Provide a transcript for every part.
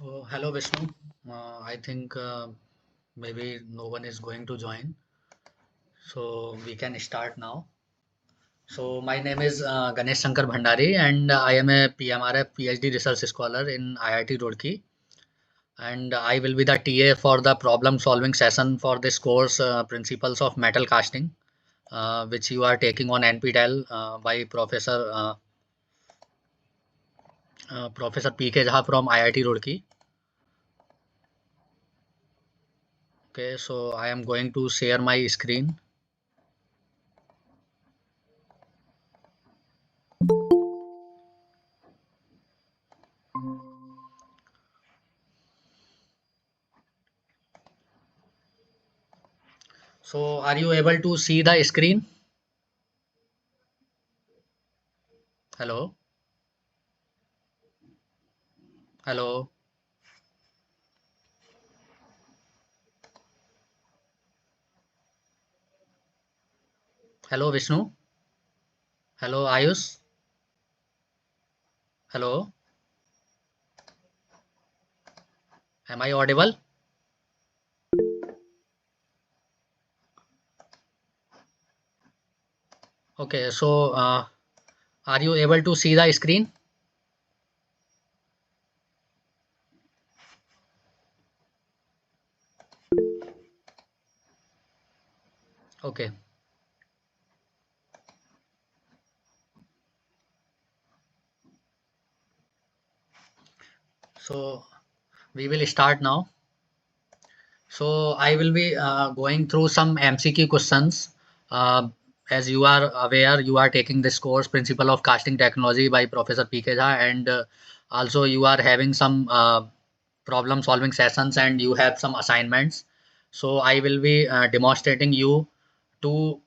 So, hello Vishnu. I think maybe no one is going to join. So, we can start now. So, my name is Ganesh Shankar Bhandari and I am a PMRF PhD research scholar in IIT Roorkee. And I will be the TA for the problem solving session for this course, Principles of Metal Casting, which you are taking on NPTEL by Professor PK Jha from IIT Roorkee. Okay, so I am going to share my screen. So, are you able to see the screen? Hello? Hello? Hello, Vishnu? Hello, Ayush? Hello? Am I audible? Okay, so are you able to see the screen? Okay, so we will start now. So I will be going through some MCQ questions. Uh, as you are aware, you are taking this course, Principle of Casting Technology by Professor PK Jha, and also you are having some problem solving sessions and you have some assignments. So I will be demonstrating you to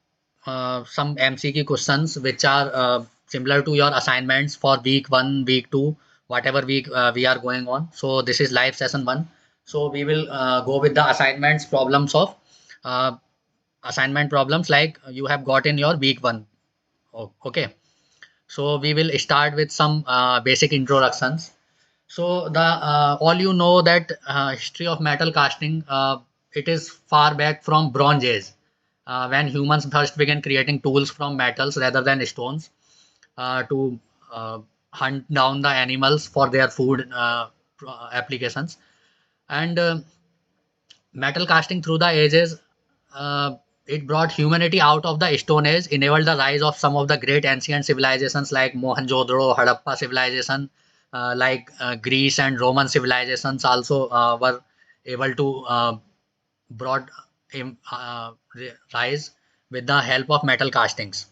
some MCQ questions which are similar to your assignments for week 1, week 2, whatever week we are going on. So this is live session 1. So we will go with the assignments problems of uh, assignment problems like you have got in your week 1. Okay. So we will start with some basic introductions. So the all you know that history of metal casting, it is far back from Bronze Age, when humans first began creating tools from metals rather than stones to hunt down the animals for their food applications. And metal casting through the ages, uh, it brought humanity out of the Stone Age, enabled the rise of some of the great ancient civilizations like Mohenjo-daro, Harappa civilization, Greece and Roman civilizations also were able to brought rise with the help of metal castings.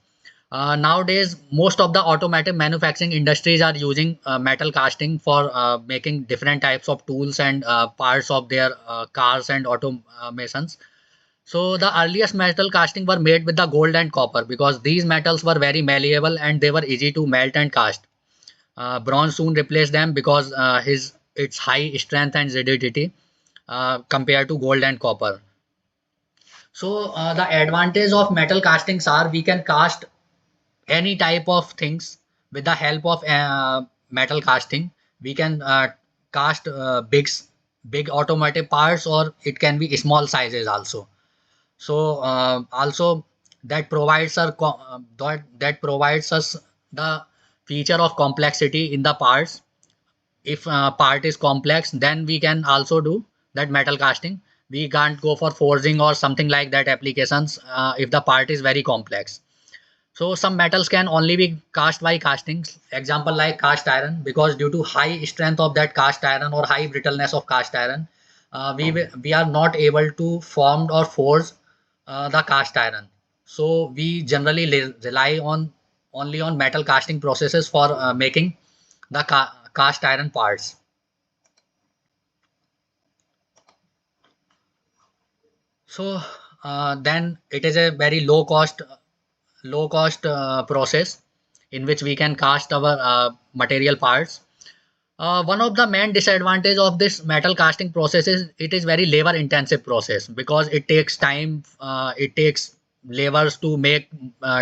Nowadays, most of the automotive manufacturing industries are using metal casting for making different types of tools and parts of their cars and automations. So the earliest metal casting were made with the gold and copper because these metals were very malleable and they were easy to melt and cast. Bronze soon replaced them because his its high strength and rigidity compared to gold and copper. So the advantage of metal castings are we can cast any type of things with the help of metal casting. We can cast big automotive parts or it can be small sizes also. So also that provides that provides us the feature of complexity in the parts. If part is complex, then we can also do that metal casting. We can't go for forging or something like that applications if the part is very complex. So some metals can only be cast by castings. Example like cast iron, because due to high strength of that cast iron or high brittleness of cast iron, we are not able to form or forge the cast iron. So we generally rely on only on metal casting processes for making the cast iron parts. So then it is a very low cost process in which we can cast our material parts. One of the main disadvantage of this metal casting process is it is very labor intensive process because it takes time. It takes labors to make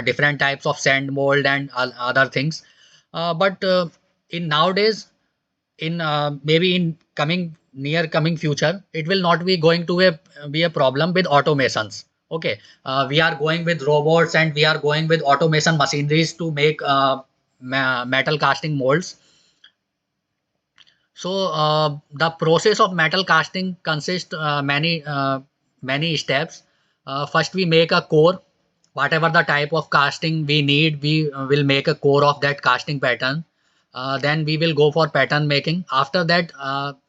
different types of sand mold and other things. But in nowadays in maybe in coming future, it will not be going to be a problem with automations. Okay, we are going with robots and we are going with automation machineries to make metal casting molds. So the process of metal casting consists many steps. First, we make a core. Whatever the type of casting we need, we will make a core of that casting pattern. Then we will go for pattern making. After that,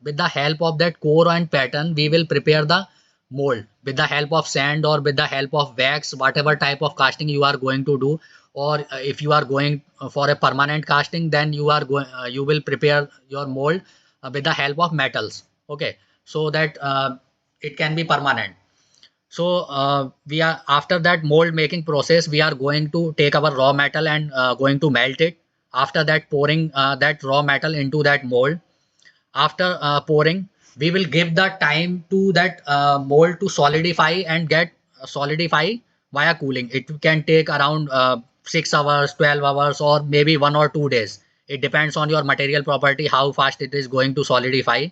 with the help of that core and pattern, we will prepare the mold with the help of sand or with the help of wax, whatever type of casting you are going to do. Or if you are going for a permanent casting, then you will prepare your mold with the help of metals. Okay, so that it can be permanent. So we are after that mold making process, we are going to take our raw metal and going to melt it. After that, pouring that raw metal into that mold. After pouring, we will give the time to that mold to solidify and get solidify via cooling. It can take around 6 hours, 12 hours, or maybe 1 or 2 days. It depends on your material property how fast it is going to solidify.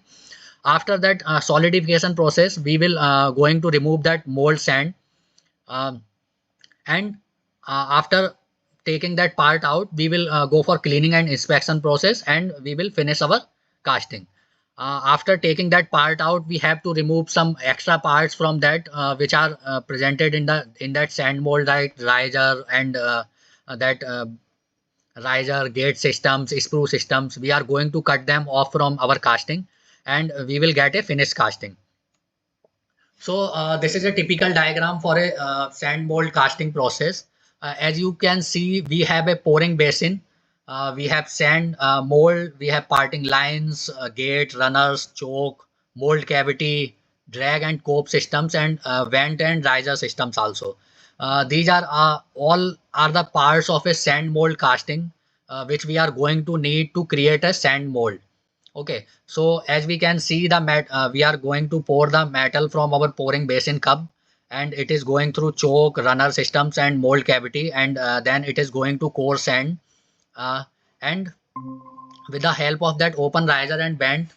After that solidification process, we will going to remove that mold sand. um, and after taking that part out, we will go for cleaning and inspection process, and we will finish our casting. After taking that part out, we have to remove some extra parts from that which are presented in that sand mold, like riser and that riser, gate systems, sprue systems. We are going to cut them off from our casting, and we will get a finished casting. So this is a typical diagram for a sand mold casting process. As you can see, we have a pouring basin. We have sand mold. We have parting lines, gate, runners, choke, mold cavity, drag and cope systems, and vent and riser systems also. These are all are the parts of a sand mold casting, which we are going to need to create a sand mold. Okay, so as we can see the we are going to pour the metal from our pouring basin cup, and it is going through choke, runner systems and mold cavity, and then it is going to core sand. Uh, and with the help of that open riser and bend,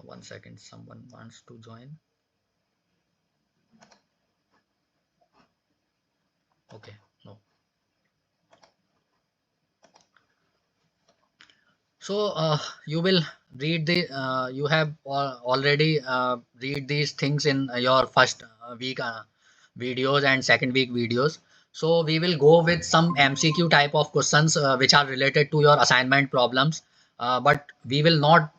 1 second, someone wants to join. Okay, no. So you will read you have already read these things in your first week videos and second week videos. So we will go with some MCQ type of questions which are related to your assignment problems. But we will not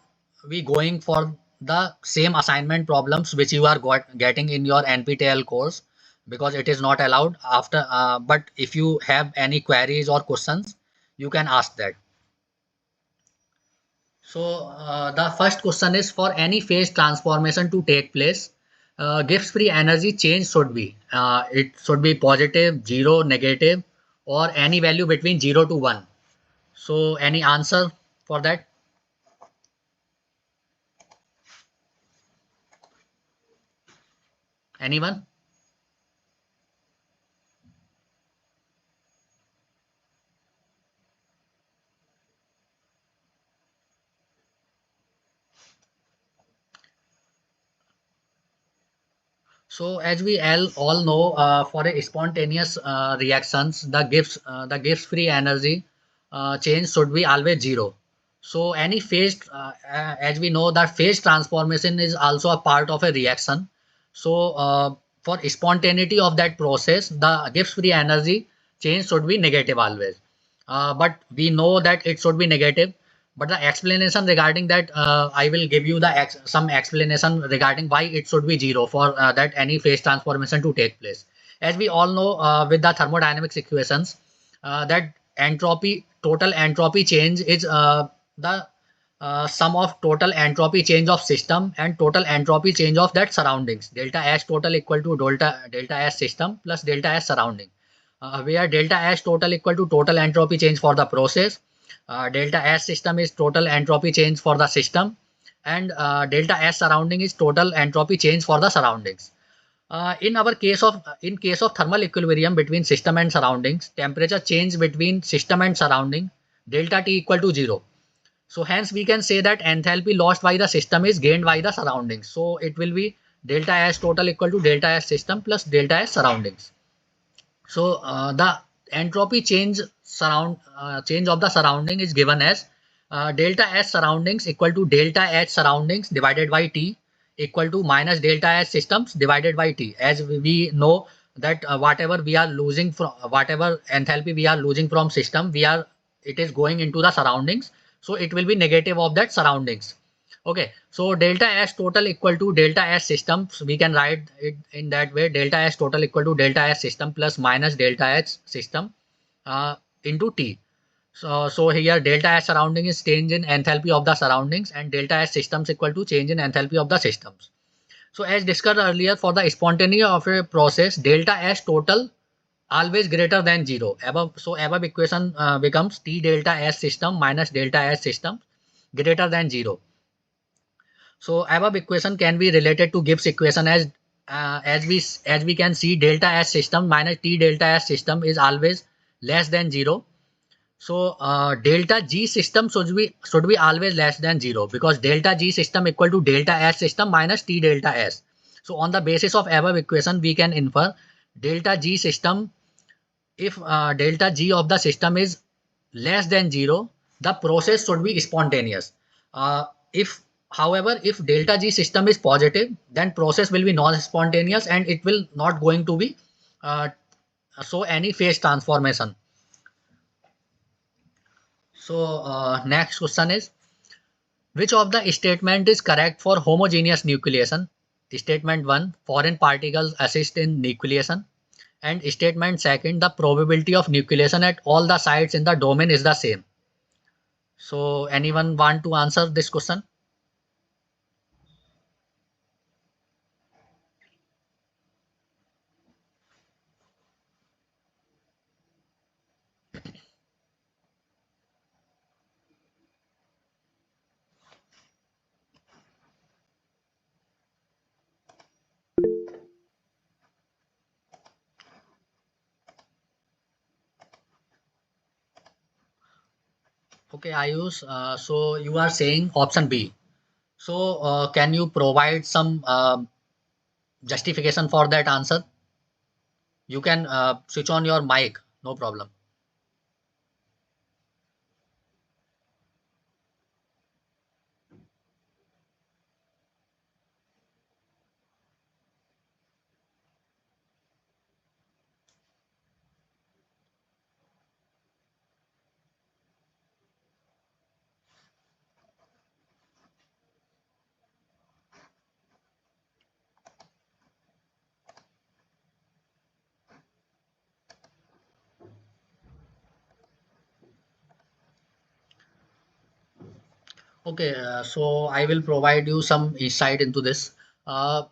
be going for the same assignment problems which you are getting in your NPTEL course, because it is not allowed after. But if you have any queries or questions, you can ask that. So the first question is, for any phase transformation to take place, Gibbs free energy change should be it should be positive, zero, negative, or any value between 0 to 1. So any answer for that? Anyone? So as we all know, for a spontaneous reactions, the Gibbs free energy change should be always zero. So any phase, as we know that phase transformation is also a part of a reaction. So for spontaneity of that process, the Gibbs free energy change should be negative always. But we know that it should be negative. But the explanation regarding that, I will give you the some explanation regarding why it should be zero for that any phase transformation to take place. As we all know, with the thermodynamics equations, that total entropy change is the sum of total entropy change of system and total entropy change of that surroundings. Delta S total equal to delta S system plus delta S surrounding, where delta S total equal to total entropy change for the process, delta S system is total entropy change for the system, and delta S surrounding is total entropy change for the surroundings. In case of thermal equilibrium between system and surroundings, temperature change between system and surrounding, delta T equal to 0. So hence we can say that enthalpy lost by the system is gained by the surroundings. So it will be delta S total equal to delta S system plus delta S surroundings. So the entropy change of the surrounding is given as delta S surroundings equal to delta H surroundings divided by T equal to minus delta S systems divided by T. As we know that whatever we are losing from whatever enthalpy we are losing from system, it is going into the surroundings. So it will be negative of that surroundings. Okay, so delta S total equal to delta S system. So we can write it in that way: delta S total equal to delta S system plus minus delta H system into T. So here delta S surrounding is change in enthalpy of the surroundings and delta S systems equal to change in enthalpy of the systems. So as discussed earlier, for the spontaneity of a process, delta S total always greater than 0. Above equation becomes T delta S system minus delta S system greater than 0. So above equation can be related to Gibbs equation as we can see delta S system minus T delta S system is always less than 0. So delta G system should be always less than 0 because delta G system equal to delta S system minus T delta S. So on the basis of above equation we can infer delta G system, if delta G of the system is less than 0, the process should be spontaneous. If however if delta G system is positive, then process will be non-spontaneous and it will not going to be uh, so any phase transformation. So next question is, which of the statement is correct for homogeneous nucleation? Statement 1, foreign particles assist in nucleation. And statement second, the probability of nucleation at all the sites in the domain is the same. So anyone want to answer this question? Okay, Ayush. So you are saying option B. So can you provide some justification for that answer? You can switch on your mic, no problem. Okay, so I will provide you some insight into this. Uh,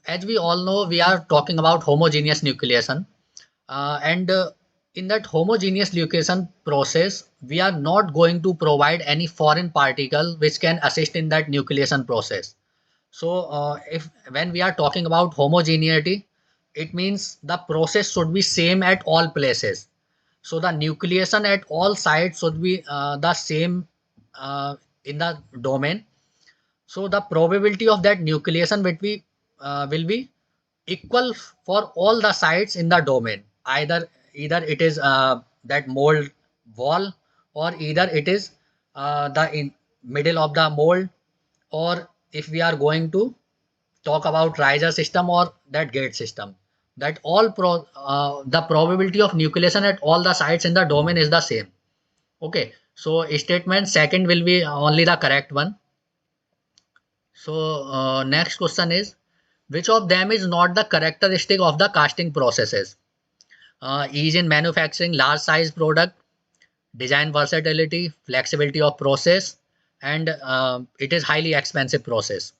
as we all know, we are talking about homogeneous nucleation. And in that homogeneous nucleation process, we are not going to provide any foreign particle which can assist in that nucleation process. So if when we are talking about homogeneity, it means the process should be same at all places. So the nucleation at all sites should be the same in the domain. So the probability of that nucleation will be equal for all the sites in the domain. Either it is that mold wall, or either it is the middle of the mold, or if we are going to talk about riser system or that gate system, that the probability of nucleation at all the sites in the domain is the same. Okay, so statement second will be only the correct one. So next question is, which of them is not the characteristic of the casting processes? Ease in manufacturing large size product, design versatility, flexibility of process, and it is highly expensive process.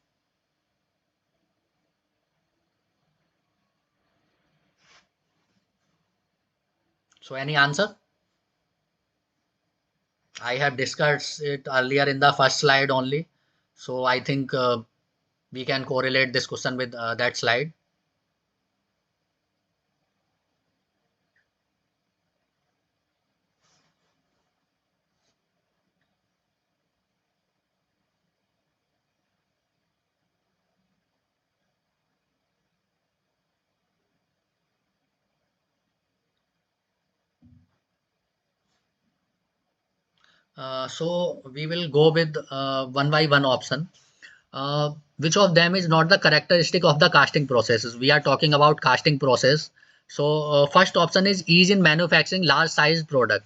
So any answer? I have discussed it earlier in the first slide only. So I think we can correlate this question with that slide. So we will go with one by one option. Which of them is not the characteristic of the casting processes? We are talking about casting process. So first option is ease in manufacturing large size product.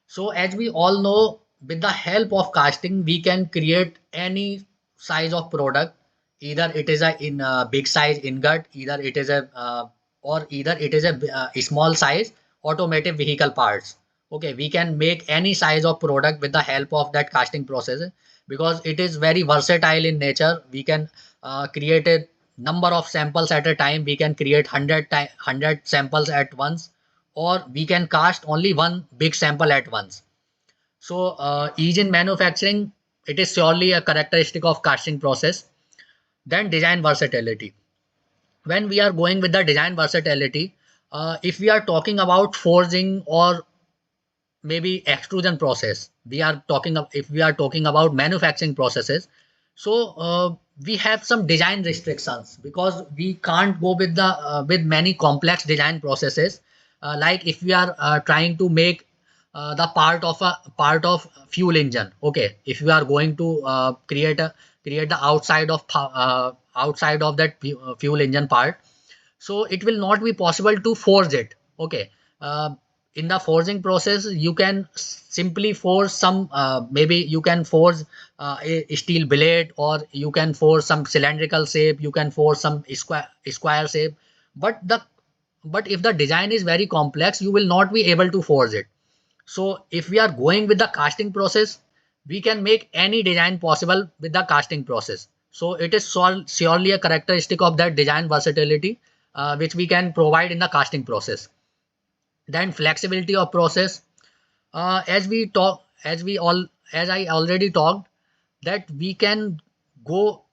So as we all know, with the help of casting, we can create any size of product. Either it is a big size ingot, either it is a small size automotive vehicle parts. Okay, we can make any size of product with the help of that casting process because it is very versatile in nature. We can create a number of samples at a time. We can create 100 samples at once, or we can cast only one big sample at once. So ease in manufacturing, it is surely a characteristic of casting process. Then design versatility. When we are going with the design versatility, if we are talking about forging or maybe extrusion process, we are talking of, if we are talking about manufacturing processes, so we have some design restrictions because we can't go with the with many complex design processes, like if we are trying to make the part of fuel engine. Okay, if we are going to create the outside of that fuel engine part, so it will not be possible to forge it. Okay, uh, in the forging process you can simply forge some, maybe you can forge a steel blade, or you can forge some cylindrical shape, you can forge some square shape, but the but if the design is very complex, you will not be able to forge it. So if we are going with the casting process, we can make any design possible with the casting process. So it is surely a characteristic of that design versatility, which we can provide in the casting process. Then flexibility of process, as I already talked, that we can go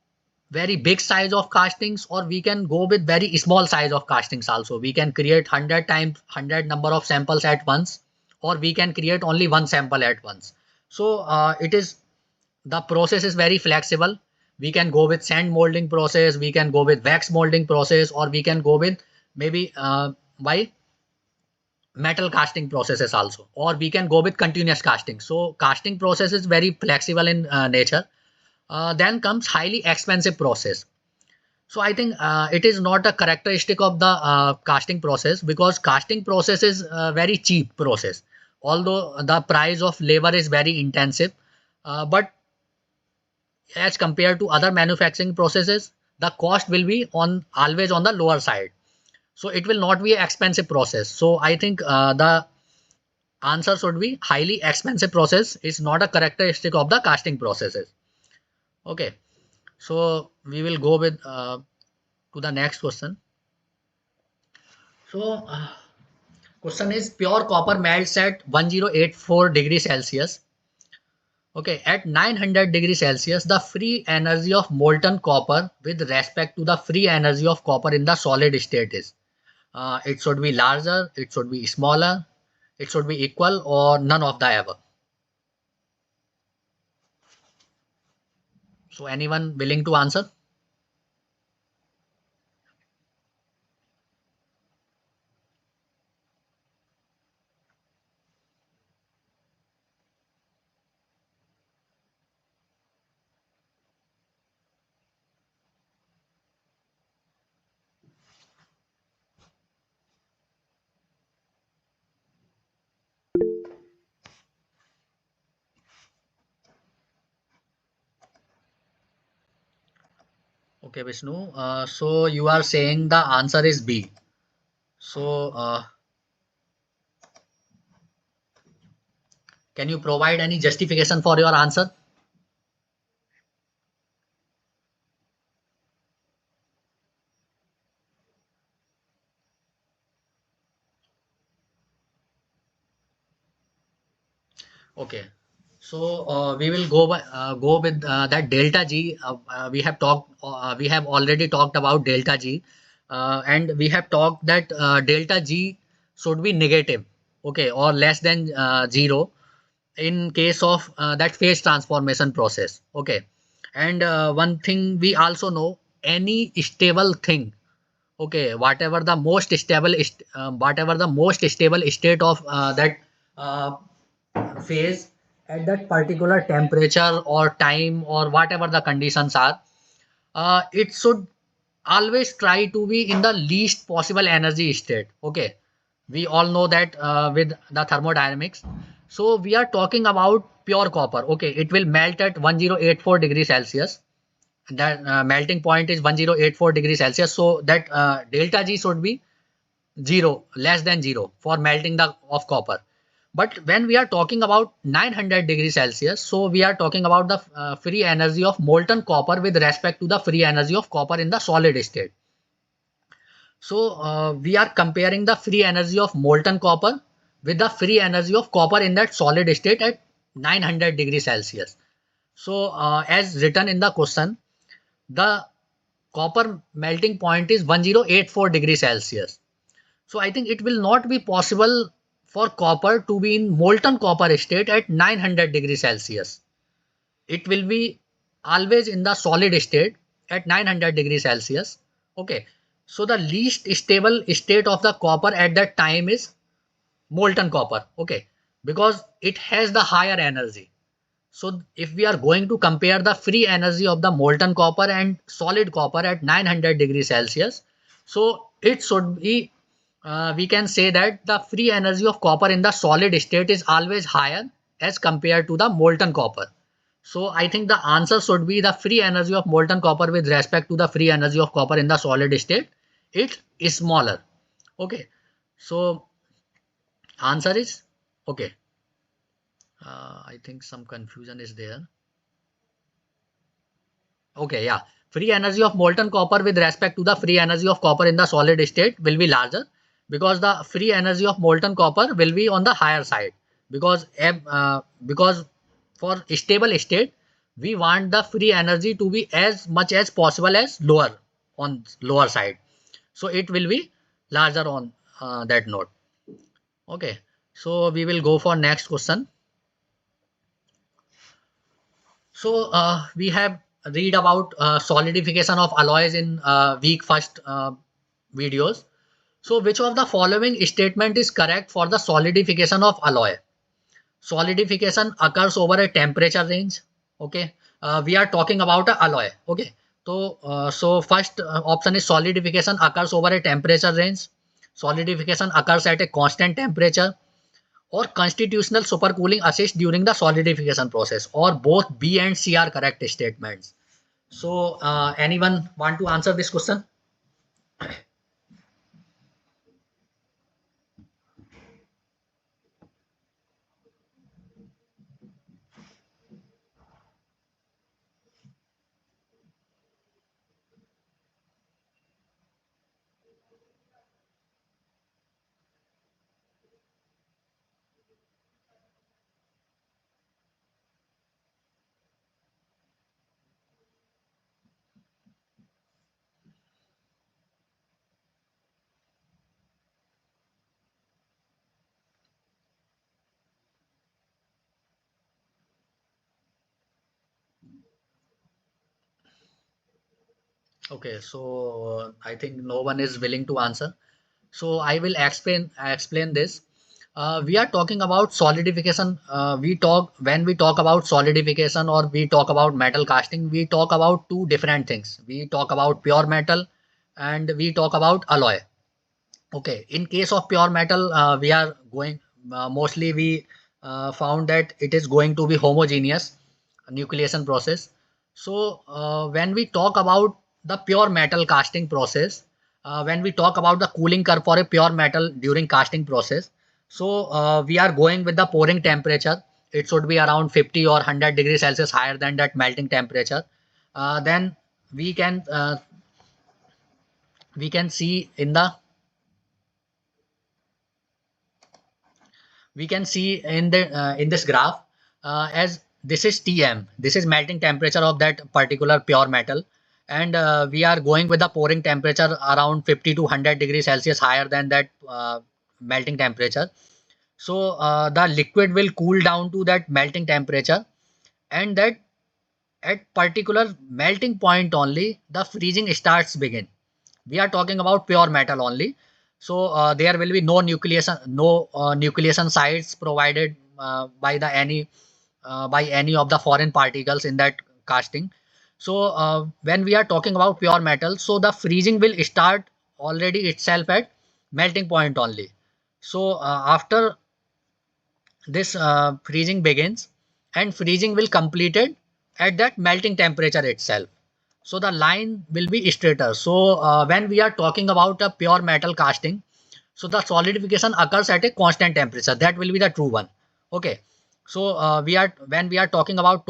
very big size of castings, or we can go with very small size of castings also. We can create 100 times 100 number of samples at once, or we can create only one sample at once. So it is the process is very flexible. We can go with sand molding process, we can go with wax molding process, or we can go with maybe by metal casting processes also, or we can go with continuous casting. So casting process is very flexible in nature. Then comes highly expensive process. So I think it is not a characteristic of the casting process, because casting process is a very cheap process, although the price of labor is very intensive. But as compared to other manufacturing processes, the cost will be on always on the lower side. So it will not be an expensive process. So I think the answer should be highly expensive process is not a characteristic of the casting processes. Okay, so we will go with to the next question. So question is pure copper melts at 1084 degrees Celsius. Okay, at 900 degrees Celsius, the free energy of molten copper with respect to the free energy of copper in the solid state is. It should be larger, it should be smaller, it should be equal, or none of the above. So anyone willing to answer? Okay, Vishnu. So you are saying the answer is B. So can you provide any justification for your answer? Okay. So we will go with that delta G. We have already talked about delta G, and we have talked that delta G should be negative, okay, or less than zero in case of that phase transformation process. Okay, and one thing we also know, any stable thing, okay, whatever the most stable state of that phase, at that particular temperature or time or whatever the conditions are, it should always try to be in the least possible energy state. Okay, we all know that with the thermodynamics. So we are talking about pure copper. Okay, it will melt at 1084 degrees Celsius. That melting point is 1084 degrees Celsius. So that delta G should be 0, less than 0 for melting the of copper. But when we are talking about 900 degrees Celsius, so we are talking about the free energy of molten copper with respect to the free energy of copper in the solid state. So we are comparing the free energy of molten copper with the free energy of copper in that solid state at 900 degrees Celsius. So as written in the question, the copper melting point is 1084 degrees Celsius. So I think it will not be possible for copper to be in molten copper state at 900 degrees Celsius. It will be always in the solid state at 900 degrees Celsius. Okay. So the least stable state of the copper at that time is molten copper. Okay. Because it has the higher energy. So if we are going to compare the free energy of the molten copper and solid copper at 900 degrees Celsius, so it should be, we can say that the free energy of copper in the solid state is always higher as compared to the molten copper. So I think the answer should be the free energy of molten copper with respect to the free energy of copper in the solid state. It is smaller. Okay. So answer is okay. I think some confusion is there. Okay, yeah. Free energy of molten copper with respect to the free energy of copper in the solid state will be larger because the free energy of molten copper will be on the higher side because for stable state we want the free energy to be as much as possible as lower on lower side. So it will be larger on that note. Okay. So we will go for next question. So we have read about solidification of alloys in week first videos. So which of the following statement is correct for the solidification of alloy? Solidification occurs over a temperature range. Okay, we are talking about a alloy. Okay, so first option is solidification occurs over a temperature range. Solidification occurs at a constant temperature or constitutional supercooling assists during the solidification process, or both B and C are correct statements. So anyone want to answer this question? Okay, so I think no one is willing to answer. So I will explain this. We are talking about solidification. We talk when we talk about solidification or we talk about metal casting. We talk about two different things. We talk about pure metal and we talk about alloy. Okay, in case of pure metal, we are going mostly we found that it is going to be homogeneous nucleation process. So when we talk about the pure metal casting process, when we talk about the cooling curve for a pure metal during casting process, so we are going with the pouring temperature. It should be around 50 or 100 degrees Celsius higher than that melting temperature. Then we can uh, we can see in the we can see in this graph as this is Tm, this is melting temperature of that particular pure metal, and we are going with the pouring temperature around 50 to 100 degrees Celsius higher than that melting temperature. So the liquid will cool down to that melting temperature, and that at particular melting point only the freezing starts begin. We are talking about pure metal only. So there will be no nucleation sites provided by the any by any of the foreign particles in that casting. So when we are talking about pure metal, so the freezing will start already itself at melting point only. So after this freezing begins, and freezing will completed at that melting temperature itself. So the line will be straighter. So when we are talking about a pure metal casting, so the solidification occurs at a constant temperature. That will be the true one. Okay. So we are when we are talking about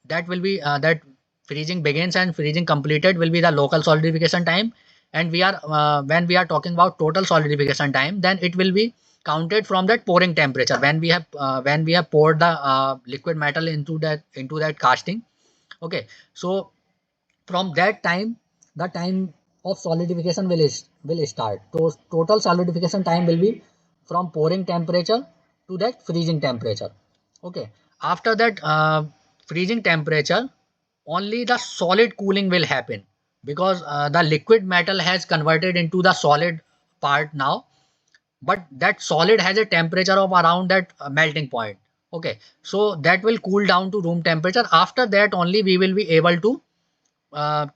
that will be that freezing begins and freezing completed will be the local solidification time. And we are when we are talking about total solidification time, then it will be counted from that pouring temperature when we have poured the liquid metal into that casting. Okay. So from that time, the time of solidification will start. So total solidification time will be from pouring temperature to that freezing temperature. Okay. After that freezing temperature, only the solid cooling will happen, because the liquid metal has converted into the solid part now, but that solid has a temperature of around that melting point. Okay. So that will cool down to room temperature. After that only we will be able to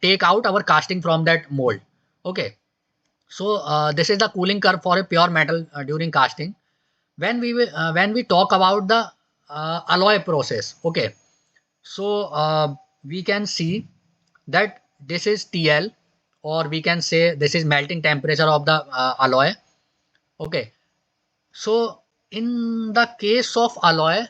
take out our casting from that mold. Okay. So this is the cooling curve for a pure metal during casting. When we talk about the alloy process. Okay. So we can see that this is TL, or we can say this is melting temperature of the alloy. Okay. So in the case of alloy,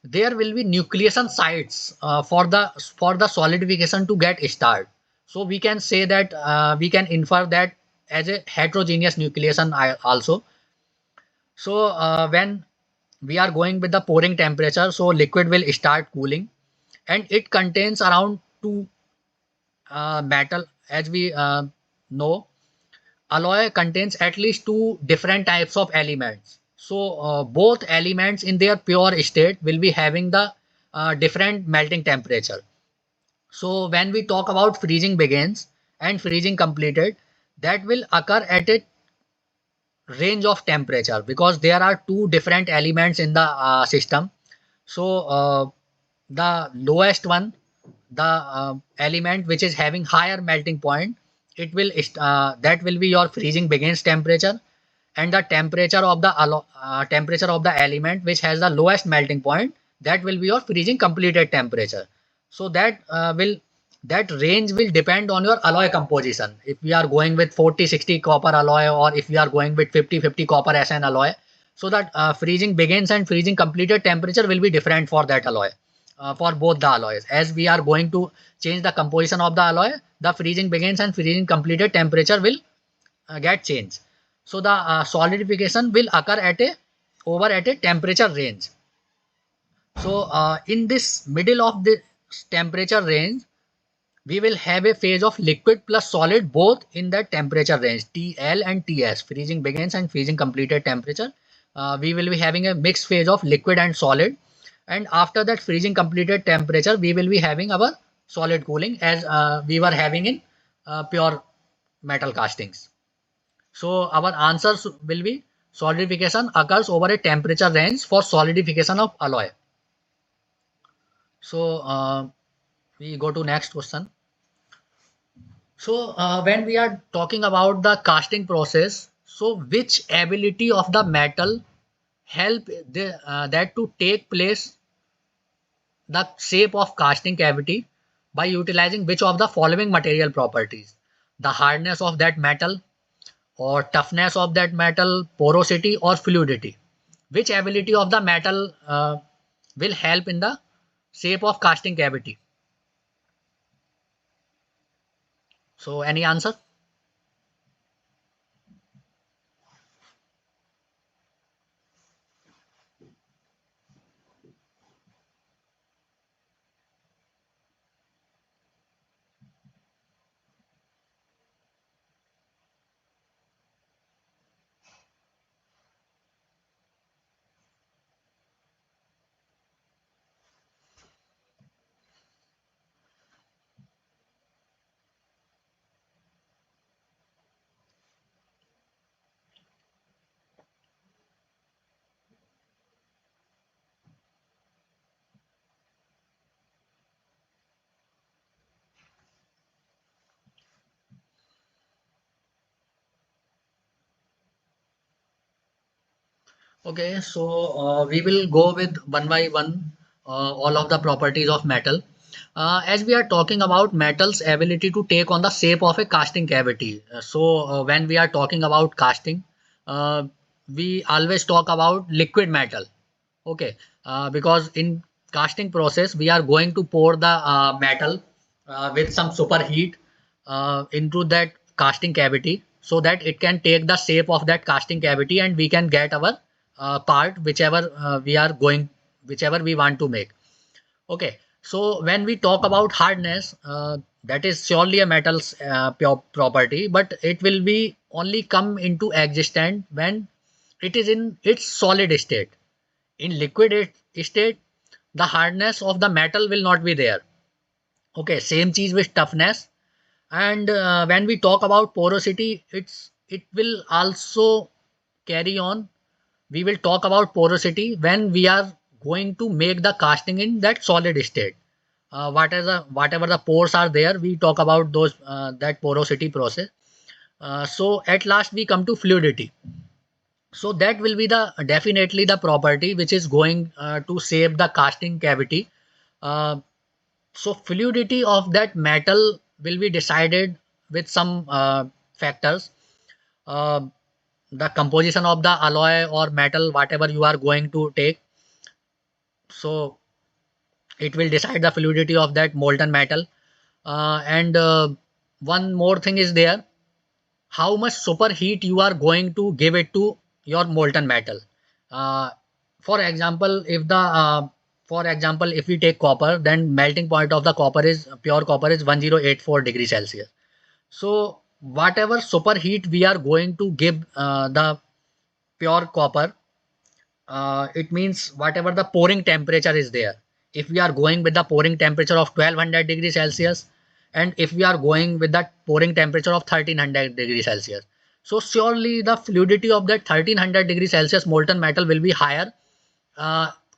there will be nucleation sites for the solidification to get start. So we can say that we can infer that as a heterogeneous nucleation also. So when we are going with the pouring temperature, so liquid will start cooling, and it contains around two metal. As we know, alloy contains at least two different types of elements. So both elements in their pure state will be having the different melting temperature. So when we talk about freezing begins and freezing completed, that will occur at a range of temperature, because there are two different elements in the system. So the lowest one, the element which is having higher melting point, that will be your freezing begins temperature, and the temperature of the element which has the lowest melting point, that will be your freezing completed temperature. So that range will depend on your alloy composition. If we are going with 40-60 copper alloy, or if we are going with 50-50 copper SN alloy, so that freezing begins and freezing completed temperature will be different for that alloy, for both the alloys. As we are going to change the composition of the alloy, the freezing begins and freezing completed temperature will get changed. So the solidification will occur at a temperature range. So in this middle of the temperature range, we will have a phase of liquid plus solid both in that temperature range, TL and TS, freezing begins and freezing completed temperature. We will be having a mixed phase of liquid and solid, and after that freezing completed temperature, we will be having our solid cooling, as we were having in pure metal castings. So our answers will be solidification occurs over a temperature range for solidification of alloy. So we go to next question. So when we are talking about the casting process, so which ability of the metal help that to take place the shape of casting cavity by utilizing which of the following material properties: the hardness of that metal, or toughness of that metal, porosity, or fluidity? Which ability of the metal will help in the shape of casting cavity? So any answer? Okay, so we will go with one by one all of the properties of metal. As we are talking about metal's ability to take on the shape of a casting cavity. When we are talking about casting, uh, we always talk about liquid metal. Okay, because in casting process we are going to pour the metal with some superheat into that casting cavity so that it can take the shape of that casting cavity and we can get our part whichever we want to make. Okay, so when we talk about hardness, that is surely a metal's pure property, but it will be only come into existence when it is in its solid state. In liquid state, the hardness of the metal will not be there. Okay, same cheese with toughness. And when we talk about porosity, it will also carry on. We will talk about porosity when we are going to make the casting in that solid state. Whatever the pores are there, we talk about those that porosity process. So at last we come to fluidity. So that will be the definitely the property which is going to shape the casting cavity. Uh, so fluidity of that metal will be decided with some factors. Uh, the composition of the alloy or metal, whatever you are going to take. So it will decide the fluidity of that molten metal. And one more thing is there, how much superheat you are going to give it to your molten metal. Uh, for example, if we take copper, then melting point of the copper is pure copper is 1084 degrees Celsius. So whatever superheat we are going to give the pure copper, it means whatever the pouring temperature is there. If we are going with the pouring temperature of 1200 degrees Celsius, and if we are going with that pouring temperature of 1300 degrees Celsius, so surely the fluidity of that 1300 degrees Celsius molten metal will be higher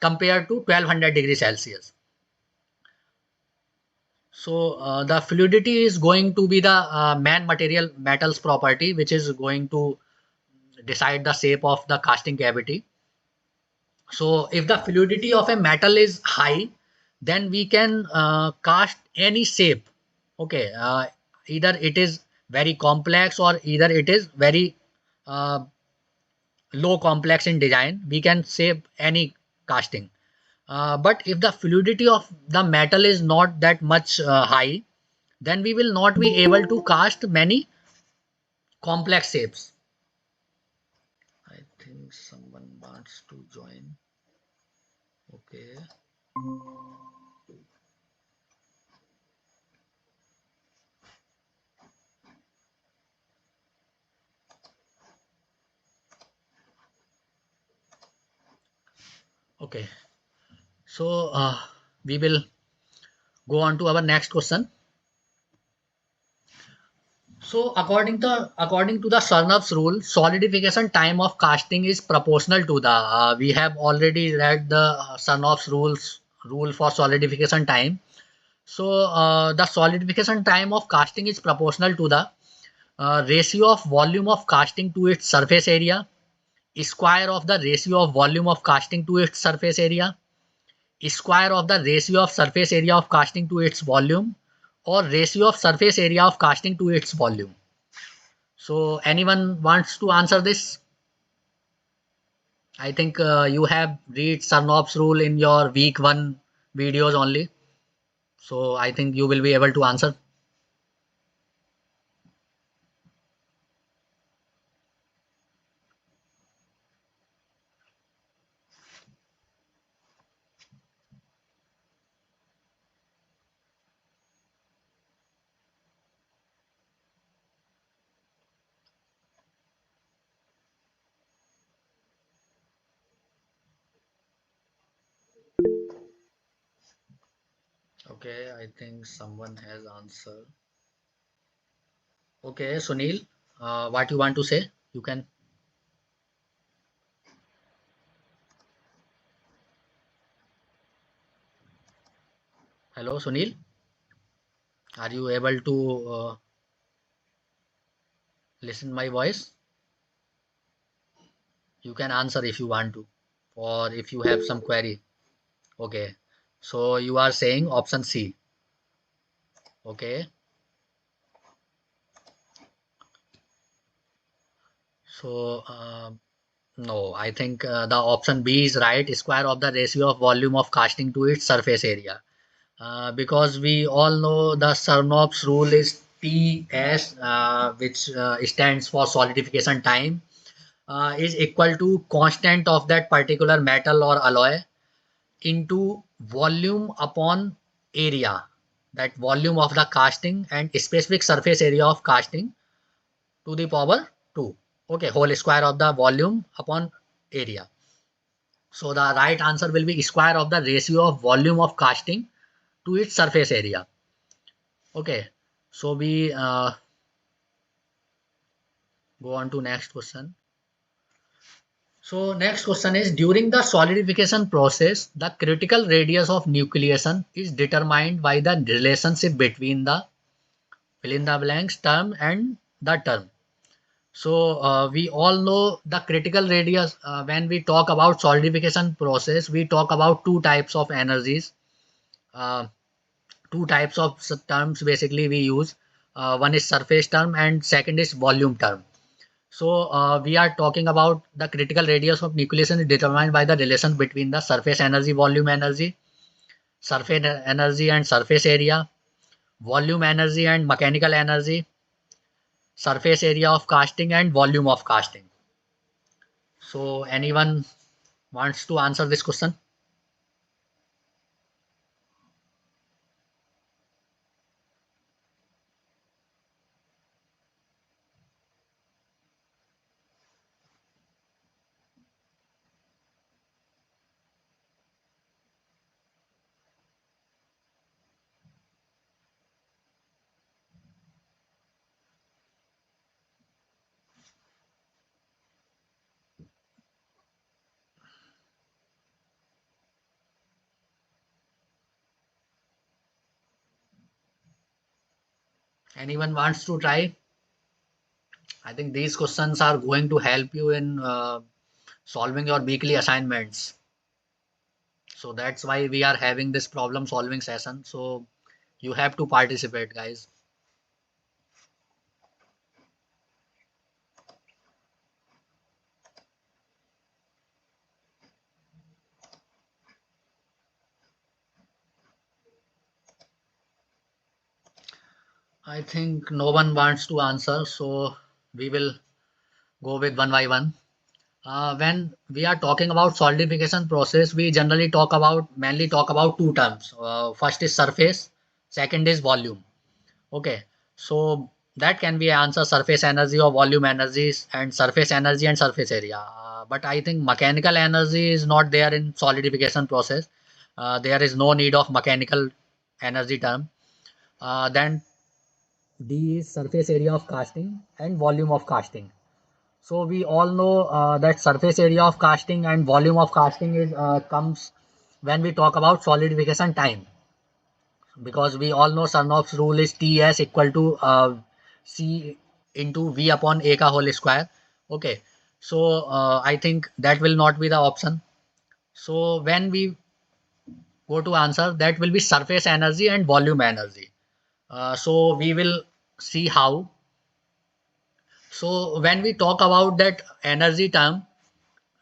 compared to 1200 degrees Celsius. So the fluidity is going to be the main material metals property which is going to decide the shape of the casting cavity. So if the fluidity of a metal is high, then we can cast any shape. Okay, either it is very complex or either it is very uh, low complex in design. We can shape any casting. But if the fluidity of the metal is not that much high, then we will not be able to cast many complex shapes. I think someone wants to join. Okay. Okay. So we will go on to our next question. So according to the Sarnoff's rule, solidification time of casting is proportional to the. We have already read the Sarnoff's rule for solidification time. So the solidification time of casting is proportional to the ratio of volume of casting to its surface area, square of the ratio of volume of casting to its surface area, square of the ratio of surface area of casting to its volume, or ratio of surface area of casting to its volume. So anyone wants to answer this? I think you have read Sarnoff's rule in your week one videos only. So I think you will be able to answer. Okay, I think someone has answered. Okay, Sunil, what you want to say? You can. Hello, Sunil. Are you able to listen my voice? You can answer if you want to, or if you have some query. Okay. So you are saying option C. Okay. So no, I think the option B is right. Square of the ratio of volume of casting to its surface area. Because we all know the Sarnoff's rule is TS, which stands for solidification time, is equal to constant of that particular metal or alloy into volume upon area, that volume of the casting and specific surface area of casting to the power 2. Okay, whole square of the volume upon area. So the right answer will be square of the ratio of volume of casting to its surface area. Okay, so we go on to next question. So next question is, during the solidification process, the critical radius of nucleation is determined by the relationship between the fill in the blanks term and the term. So we all know the critical radius. When we talk about solidification process, we talk about two types of energies. Uh, Two types of terms basically we use. One is surface term and second is volume term. So we are talking about the critical radius of nucleation is determined by the relation between the surface energy, volume energy, surface energy and surface area, volume energy and mechanical energy, surface area of casting and volume of casting. So anyone wants to answer this question? Anyone wants to try? I think these questions are going to help you in solving your weekly assignments. So that's why we are having this problem solving session. So you have to participate, guys. I think no one wants to answer, so we will go with one by one. When we are talking about solidification process, we generally mainly talk about two terms. First is surface, second is volume. Okay, so that can be answer surface energy or volume energies and surface energy and surface area. But I think mechanical energy is not there in solidification process. There is no need of mechanical energy term. Then D is surface area of casting and volume of casting. So we all know that surface area of casting and volume of casting is comes when we talk about solidification time, because we all know Sarnoff's rule is Ts equal to C into V upon A ka whole square. Okay, so I think that will not be the option. So when we go to answer, that will be surface energy and volume energy. So we will see how. So when we talk about that energy term,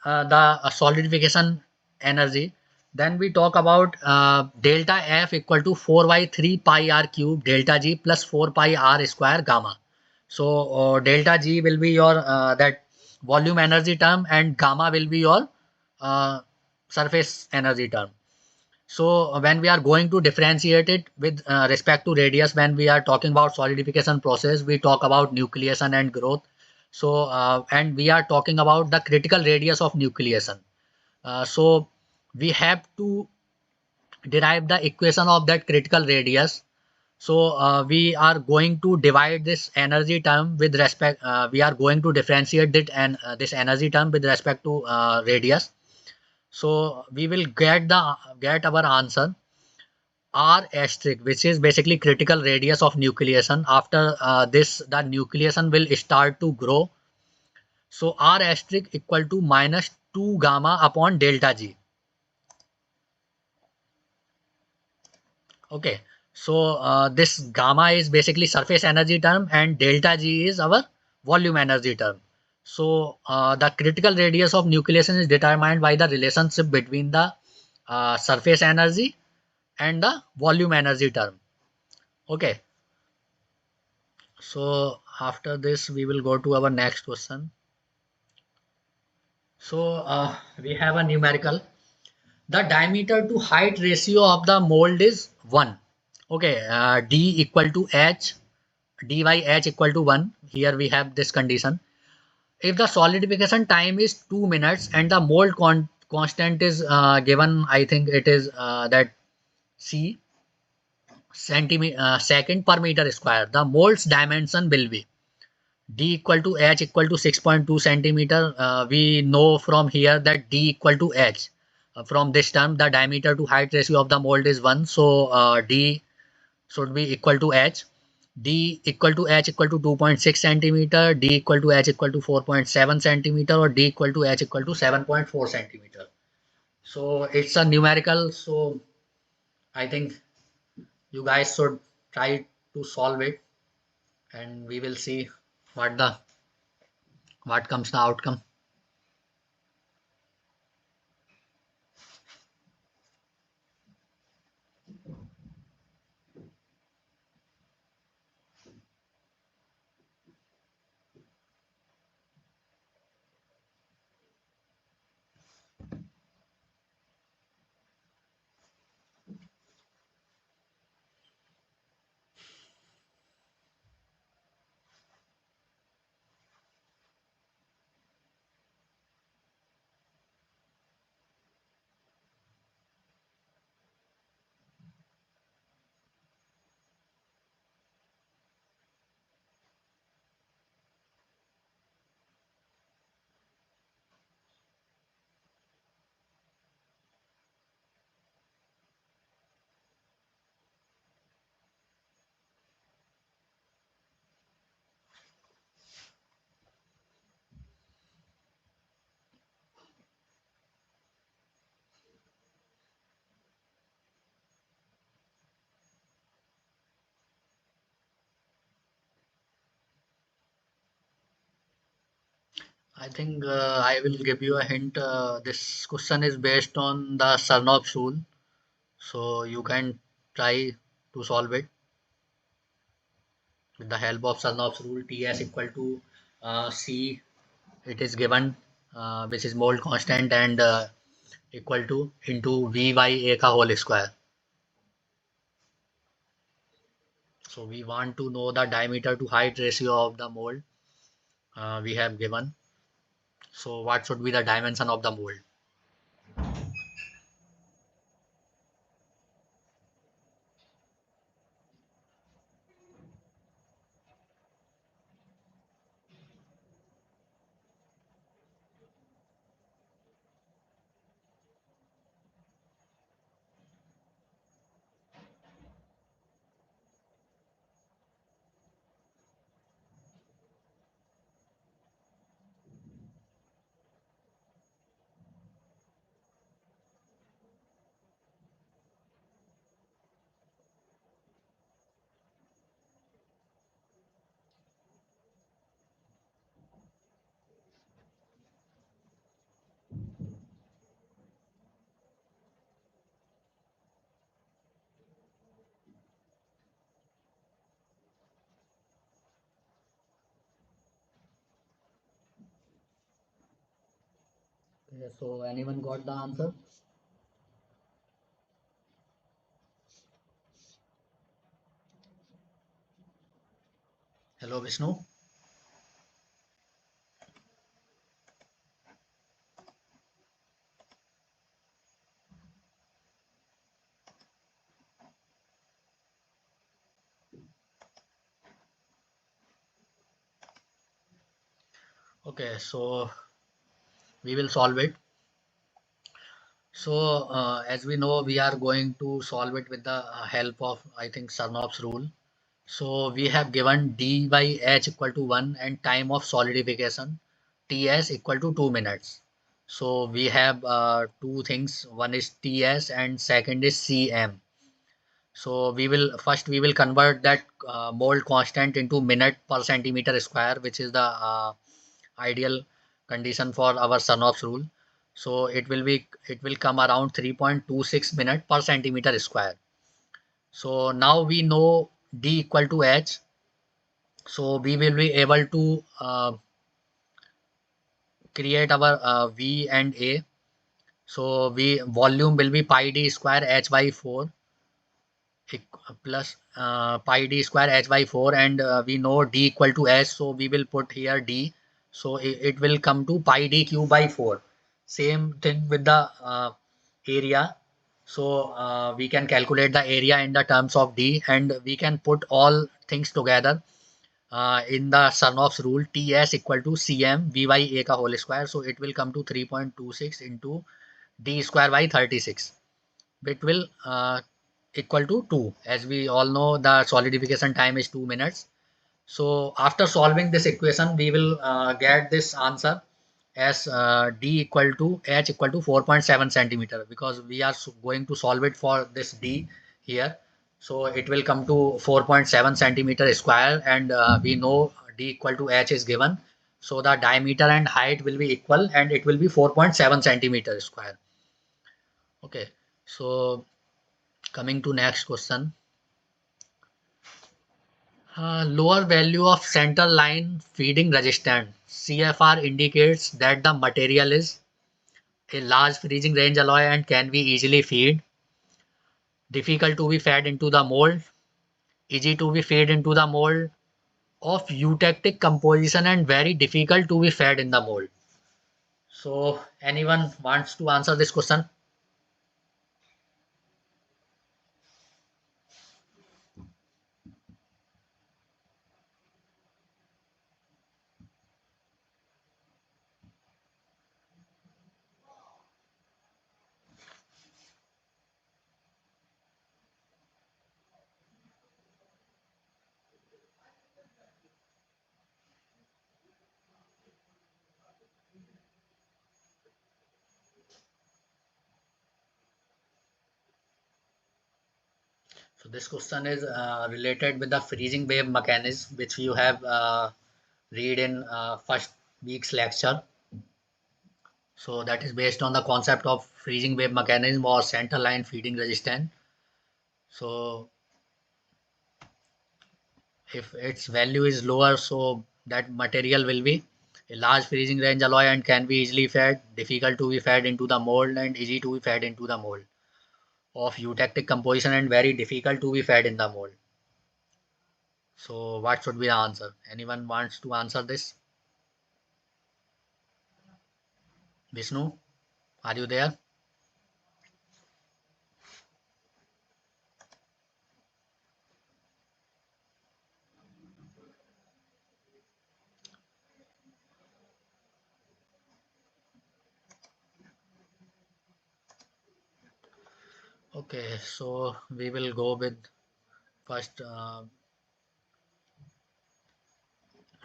the solidification energy, then we talk about delta F equal to 4 by 3 pi r cube delta G plus 4 pi r square gamma. So delta G will be your that volume energy term and gamma will be your uh, surface energy term. So when we are going to differentiate it with respect to radius, when we are talking about solidification process, we talk about nucleation and growth. So and we are talking about the critical radius of nucleation. So we have to derive the equation of that critical radius. So we are going to divide this energy term with respect. We are going to differentiate it and this energy term with respect to radius. So we will get our answer R asterisk, which is basically critical radius of nucleation. After this, the nucleation will start to grow. So R asterisk equal to minus 2 gamma upon delta G. Okay. So this gamma is basically surface energy term and delta G is our volume energy term. So the critical radius of nucleation is determined by the relationship between the surface energy and the volume energy term. Okay. So after this we will go to our next question. So we have a numerical. The diameter to height ratio of the mold is 1. Okay, D equal to H, dy H equal to 1. Here we have this condition. If the solidification time is 2 minutes and the mold constant is given, I think it is that C second per meter square, the mold's dimension will be D equal to H equal to 6.2 centimeter. We know from here that D equal to H. From this term, the diameter to height ratio of the mold is 1. So D should be equal to H. D equal to H equal to 2.6 centimeter. D equal to H equal to 4.7 centimeter, or D equal to H equal to 7.4 centimeter. So it's a numerical. So I think you guys should try to solve it, and we will see what the what comes the outcome. I think I will give you a hint. This question is based on the Sarnoff's rule, so you can try to solve it with the help of Sarnoff's rule. Ts equal to C. It is given, which is mold constant, and equal to into V by A ka whole square. So we want to know the diameter to height ratio of the mold. We have given. So what should be the dimension of the mold? Okay, so anyone got the answer? Hello, Vishnu. Okay, so we will solve it. So as we know, we are going to solve it with the help of, I think, Sarnoff's rule. So we have given d by h equal to 1 and time of solidification. TS equal to 2 minutes. So we have two things. One is TS and second is CM. So we will convert that mold constant into minute per centimeter square, which is the ideal condition for our Sanoff's rule. So it will come around 3.26 minute per centimeter square. So now we know D equal to H. So we will be able to create our V and A. So we volume will be pi d square h by 4 plus pi d square h by 4, and we know d equal to s, so we will put here d. So it will come to pi d cube by 4. Same thing with the area. So we can calculate the area in the terms of d, and we can put all things together in the Sarnoff's rule. Ts equal to cm v by a ka whole square. So it will come to 3.26 into d square by 36, which will equal to 2. As we all know, the solidification time is 2 minutes. So after solving this equation, we will get this answer as d equal to h equal to 4.7 centimeter, because we are going to solve it for this d here. So it will come to 4.7 centimeter square, and we know d equal to h is given. So the diameter and height will be equal, and it will be 4.7 centimeter square. Okay, so coming to next question. Lower value of central line feeding resistance CFR indicates that the material is a large freezing range alloy and can be easily feed, difficult to be fed into the mold, easy to be fed into the mold, of eutectic composition and very difficult to be fed in the mold. So anyone wants to answer this question? So this question is related with the freezing wave mechanism, which you have read in first week's lecture. So that is based on the concept of freezing wave mechanism or center line feeding resistance. So if its value is lower, so that material will be a large freezing range alloy and can be easily fed, difficult to be fed into the mold, and easy to be fed into the mold, of eutectic composition and very difficult to be fed in the mold. So what should be the answer? Anyone wants to answer this? Vishnu, are you there? Okay, so we will go with first.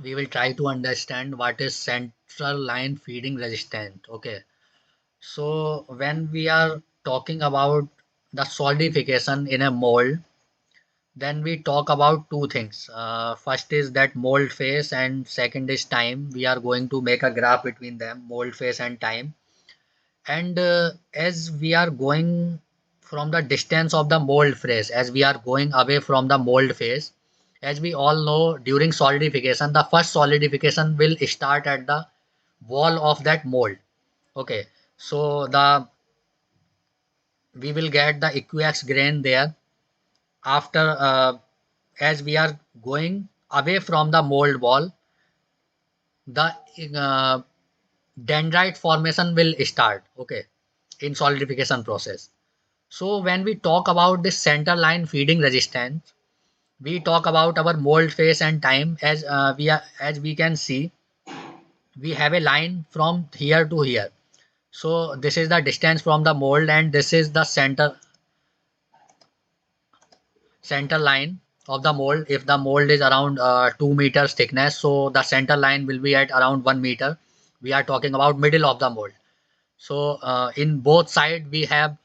We will try to understand what is central line feeding resistant. Okay, so when we are talking about the solidification in a mold, then we talk about two things. First is that mold phase, and second is time. We are going to make a graph between them, mold phase and time. And as we are going from the distance of the mold phase, as we are going away from the mold phase, as we all know, during solidification, the first solidification will start at the wall of that mold. Okay, so the we will get the equax grain there. After as we are going away from the mold wall, the uh, dendrite formation will start. Okay, in solidification process. So when we talk about this center line feeding resistance, we talk about our mold phase and time. As we can see, we have a line from here to here. So this is the distance from the mold, and this is the center line of the mold. If the mold is around 2 meters thickness, so the center line will be at around 1 meter, we are talking about middle of the mold. So in both side we have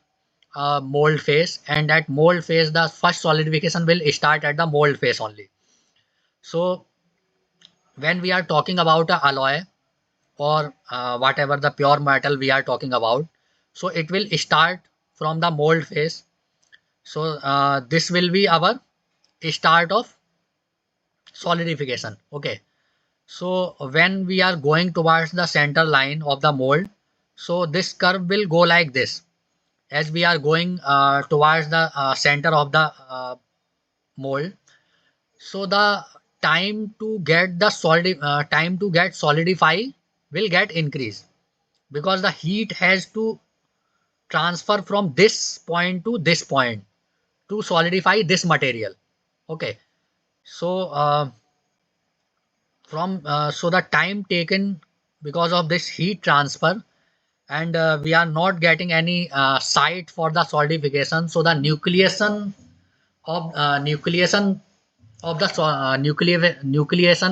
a mold phase, and at mold phase the first solidification will start at the mold phase only. So when we are talking about a alloy or whatever the pure metal we are talking about, so it will start from the mold phase. So this will be our start of solidification. Okay. So when we are going towards the center line of the mold, so this curve will go like this. As we are going towards the center of the mold, so the time to get the time to get solidify will get increased, because the heat has to transfer from this point to this point to solidify this material. Okay. So so the time taken because of this heat transfer, and we are not getting any site for the solidification, so the nucleation of the nucleation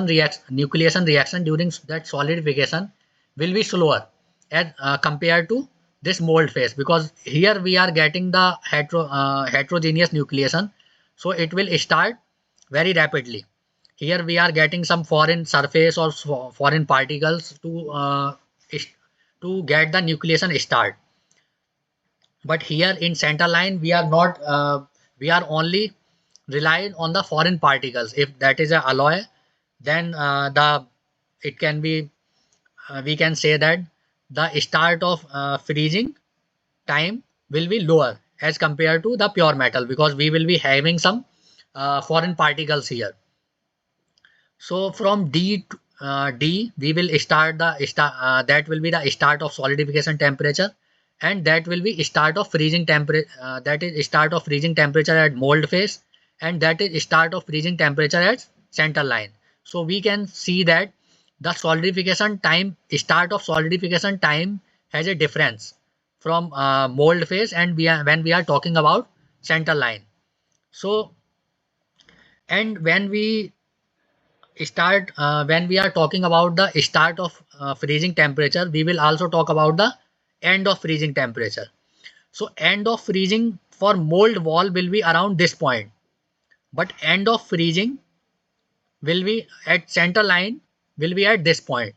reaction during that solidification will be slower as compared to this mold phase, because here we are getting the heterogeneous nucleation, so it will start very rapidly. Here we are getting some foreign surface or foreign particles to get the nucleation start. But here in center line we are not we are only relied on the foreign particles. If that is a alloy, then the it can be we can say that the start of freezing time will be lower as compared to the pure metal, because we will be having some foreign particles here. So from D we will start that will be the start of solidification temperature, and that will be start of freezing temperature. That is start of freezing temperature at mold phase, and that is start of freezing temperature at center line. So we can see that the solidification time, start of solidification time, has a difference from mold phase, and when we are talking about center line. So and when we are talking about the start of freezing temperature, we will also talk about the end of freezing temperature. So end of freezing for mold wall will be around this point, but end of freezing will be at center line, will be at this point.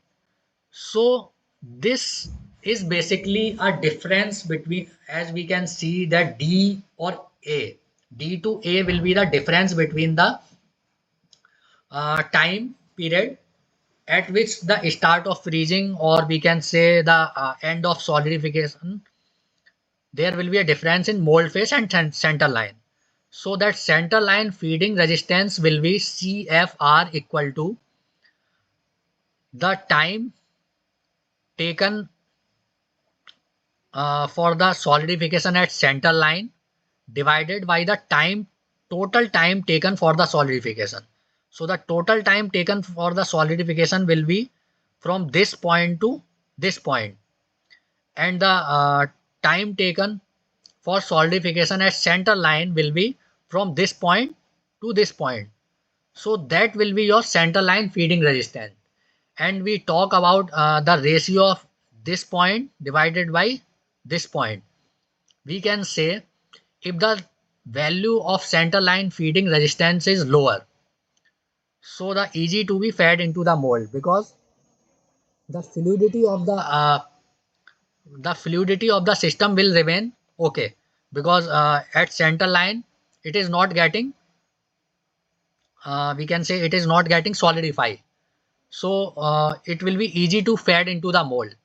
So this is basically a difference between, as we can see, that D or A, D to A will be the difference between the time period at which the start of freezing, or we can say the end of solidification, there will be a difference in mold phase and center line. So that center line feeding resistance will be CFR equal to the time taken for the solidification at center line divided by the total time taken for the solidification. So the total time taken for the solidification will be from this point to this point, and the time taken for solidification at center line will be from this point to this point. So that will be your center line feeding resistance. And we talk about the ratio of this point divided by this point. We can say if the value of center line feeding resistance is lower, so the easy to be fed into the mold, because the fluidity of the system will remain okay, because at center line it is not getting we can say it is not getting solidified. So it will be easy to fed into the mold.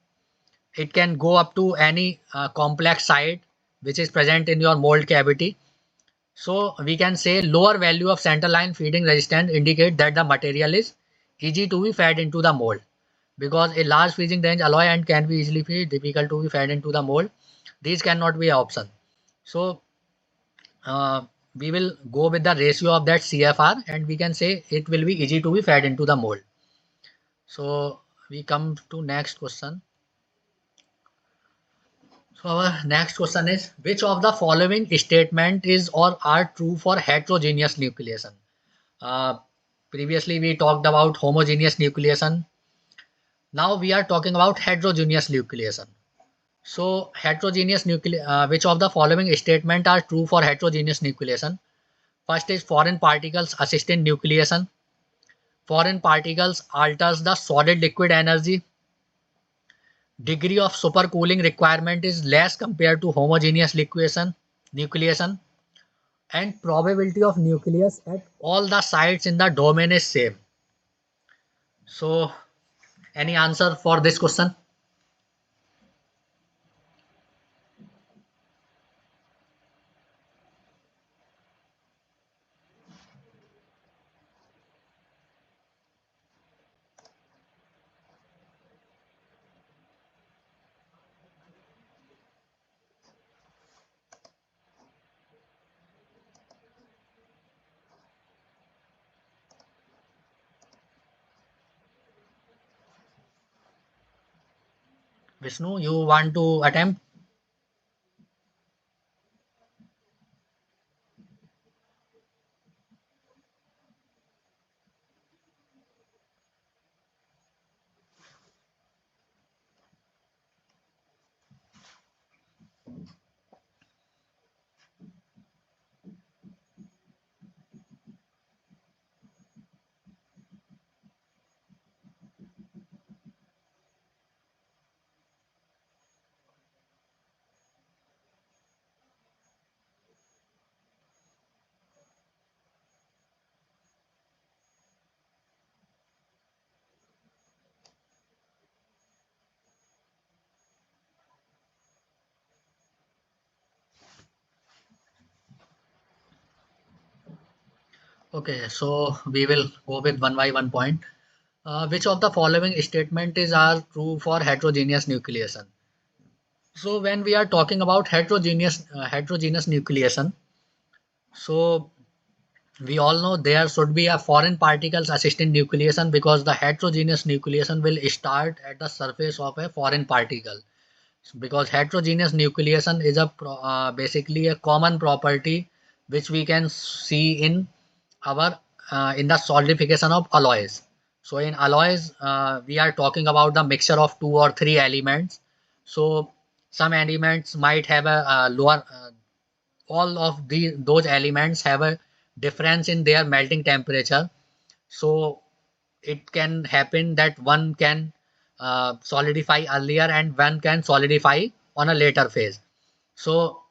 It can go up to any complex site which is present in your mold cavity. So we can say lower value of center line feeding resistance indicate that the material is easy to be fed into the mold, because a large freezing range alloy and can be easily fed, difficult to be fed into the mold. These cannot be an option. So we will go with the ratio of that CFR, and we can say it will be easy to be fed into the mold. So we come to next question. So our next question is, which of the following statement is or are true for heterogeneous nucleation? Uh, Previously we talked about homogeneous nucleation. Now we are talking about heterogeneous nucleation. So heterogeneous which of the following statement are true for heterogeneous nucleation? First is foreign particles assist in nucleation. Foreign particles alters the solid liquid energy. Degree of supercooling requirement is less compared to homogeneous nucleation, and probability of nucleus at all the sites in the domain is same. So any answer for this question? Vishnu, you want to attempt? Okay, so we will go with one by one point. Which of the following statement is are true for heterogeneous nucleation? So when we are talking about heterogeneous nucleation, so we all know there should be a foreign particles assisting nucleation because the heterogeneous nucleation will start at the surface of a foreign particle. Because heterogeneous nucleation is basically a common property which we can see in our in the solidification of alloys. So in alloys, we are talking about the mixture of two or three elements. So some elements might have a lower all of those elements have a difference in their melting temperature. So it can happen that one can solidify earlier and one can solidify on a later phase. So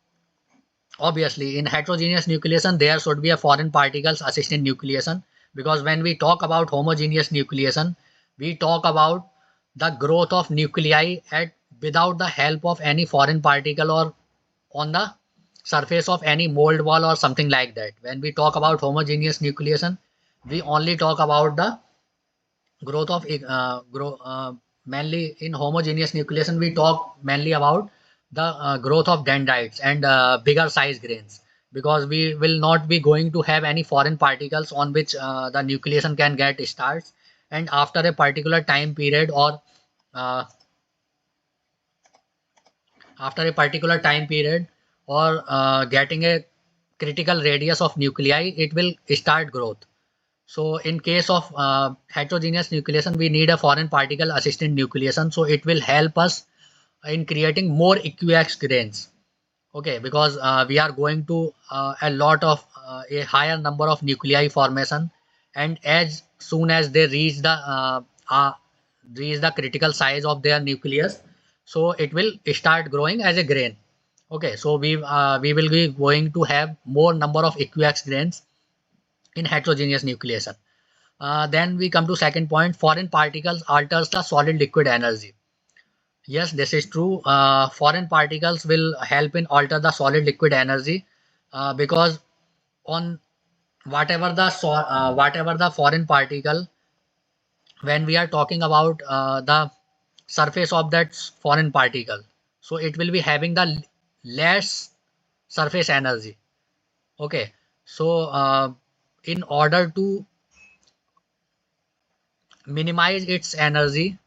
obviously in heterogeneous nucleation there should be a foreign particles assisting nucleation, because when we talk about homogeneous nucleation we talk about the growth of nuclei at without the help of any foreign particle or on the surface of any mold wall or something like that. When we talk about homogeneous nucleation we only talk about the growth of mainly in homogeneous nucleation we talk mainly about the growth of dendrites and bigger size grains, because we will not be going to have any foreign particles on which the nucleation can get starts, and after a particular time period or uh, after a particular time period or getting a critical radius of nuclei it will start growth. So in case of heterogeneous nucleation, we need a foreign particle assisted nucleation. So it will help us in creating more equiax grains. Okay, because we are going to a lot of a higher number of nuclei formation, and as soon as they reach the critical size of their nucleus, so it will start growing as a grain. Okay, so we will be going to have more number of equiax grains in heterogeneous nucleation. Then we come to second point, foreign particles alters the solid liquid energy. Yes, this is true. Foreign particles will help in alter the solid liquid energy because on whatever the foreign particle, when we are talking about the surface of that foreign particle, so it will be having the less surface energy. Okay, so in order to minimize its energy,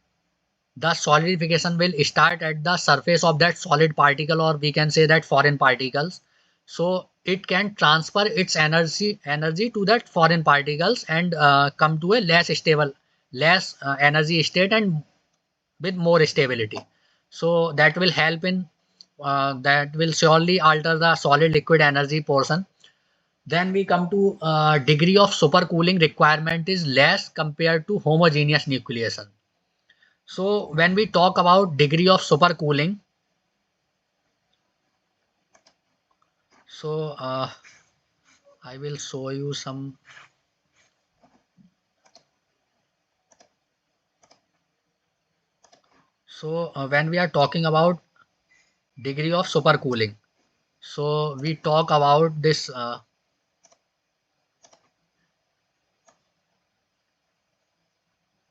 the solidification will start at the surface of that solid particle, or we can say that foreign particles. So it can transfer its energy to that foreign particles and come to a less stable, less energy state, and with more stability. So that will help in that will surely alter the solid liquid energy portion. Then we come to degree of supercooling requirement is less compared to homogeneous nucleation. So when we talk about degree of supercooling, so I will show you some. So when we are talking about degree of supercooling, so we talk about this.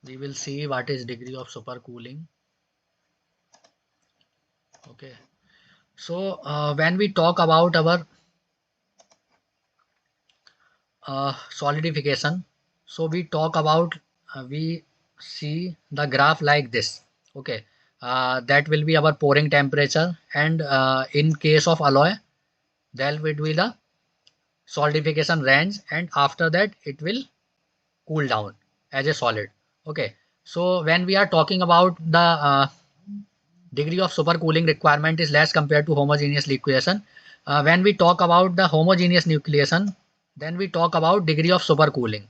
We will see what is degree of supercooling. Okay. So when we talk about our solidification, so we talk about we see the graph like this. Okay. That will be our pouring temperature, and in case of alloy, that will be the solidification range, and after that it will cool down as a solid. Okay. So when we are talking about the degree of supercooling requirement is less compared to homogeneous liquefaction. When we talk about the homogeneous nucleation, then we talk about degree of supercooling,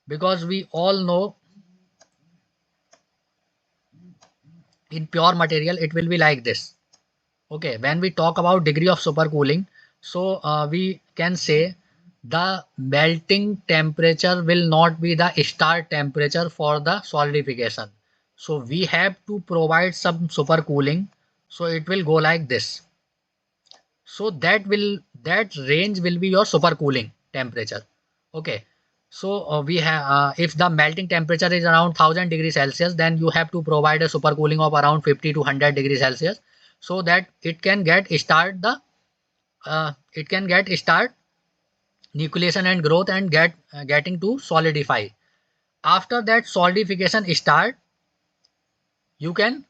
because we all know in pure material it will be like this. Okay, when we talk about degree of supercooling, so we can say the melting temperature will not be the start temperature for the solidification. So we have to provide some supercooling. So it will go like this. So that range will be your supercooling temperature. Okay. So we have if the melting temperature is around 1000 degrees Celsius, then you have to provide a supercooling of around 50 to 100 degrees Celsius, so that it can get start nucleation and growth and getting to solidify. After that solidification start, you can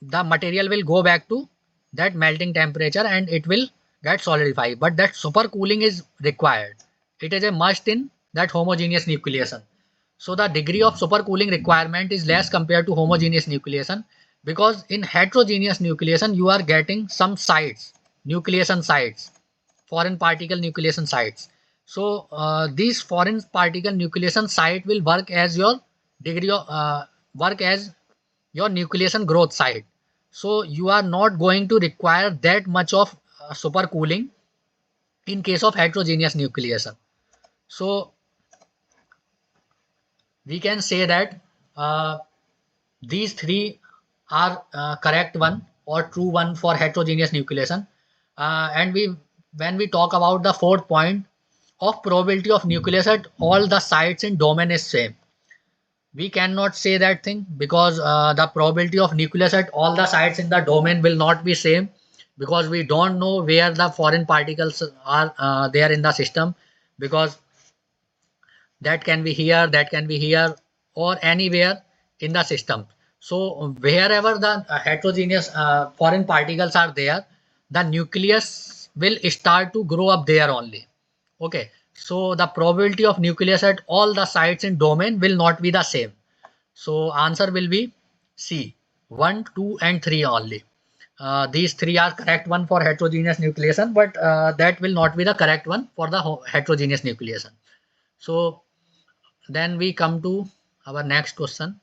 the material will go back to that melting temperature and it will get solidified, but that supercooling is required. It is a must in that homogeneous nucleation. So the degree of supercooling requirement is less compared to homogeneous nucleation, because in heterogeneous nucleation you are getting some sites, nucleation sites, foreign particle nucleation sites. So these foreign particle nucleation site will work as your degree of work as your nucleation growth site. So you are not going to require that much of supercooling in case of heterogeneous nucleation. So we can say that these three are correct one or true one for heterogeneous nucleation. And we when we talk about the fourth point of probability of nucleus at all the sites in domain is same, we cannot say that thing, because the probability of nucleus at all the sites in the domain will not be same, because we don't know where the foreign particles are there in the system, because that can be here, that can be here, or anywhere in the system. So wherever the heterogeneous foreign particles are there, the nucleus will start to grow up there only. Okay, so the probability of nucleus at all the sites in domain will not be the same. So answer will be C, 1, 2 and 3 only. These three are correct one for heterogeneous nucleation, but that will not be the correct one for the heterogeneous nucleation. So then we come to our next question.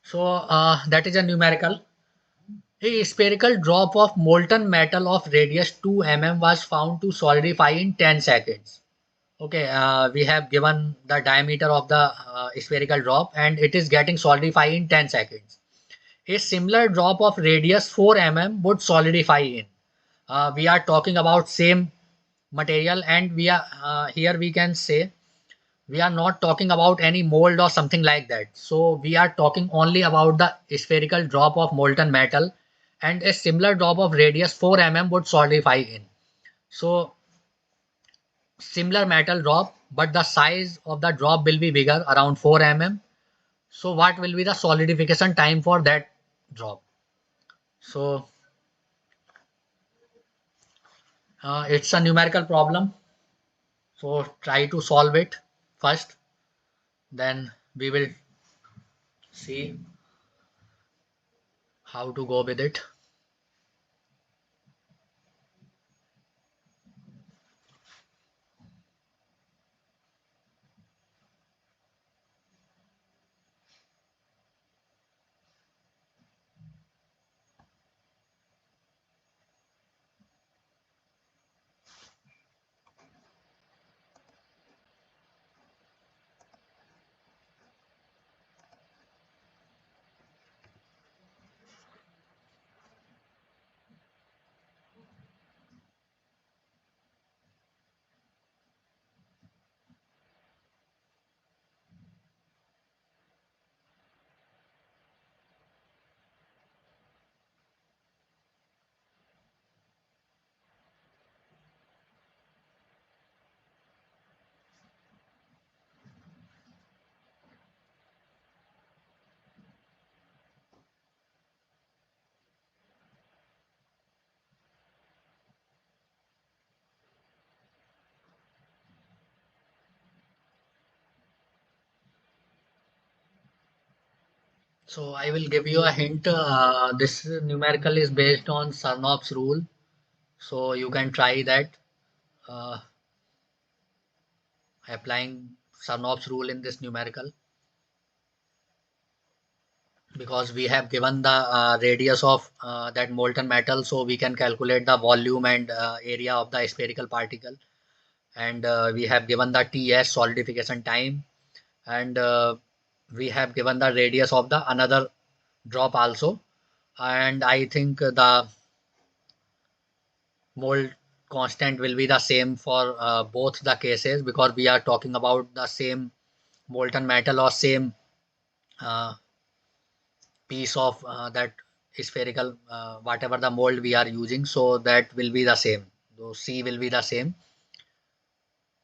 So that is a numerical. A spherical drop of molten metal of radius 2 mm was found to solidify in 10 seconds. Okay, we have given the diameter of the spherical drop and it is getting solidified in 10 seconds. A similar drop of radius 4 mm would solidify in. We are talking about same material, and we are here we can say we are not talking about any mold or something like that. So we are talking only about the spherical drop of molten metal, and a similar drop of radius 4 mm would solidify in. So similar metal drop, but the size of the drop will be bigger, around 4 mm. So what will be the solidification time for that drop? So it's a numerical problem. So try to solve it first, then we will see. how to go with it. So I will give you a hint. This numerical is based on Sarnoff's rule. So you can try that, uh, applying Sarnoff's rule in this numerical, because we have given the radius of that molten metal, so we can calculate the volume and area of the spherical particle. And we have given the Ts solidification time, and we have given the radius of the another drop also. And I think the mold constant will be the same for both the cases, because we are talking about the same molten metal or same uh, piece of that spherical, whatever the mold we are using, so that will be the same. So C will be the same.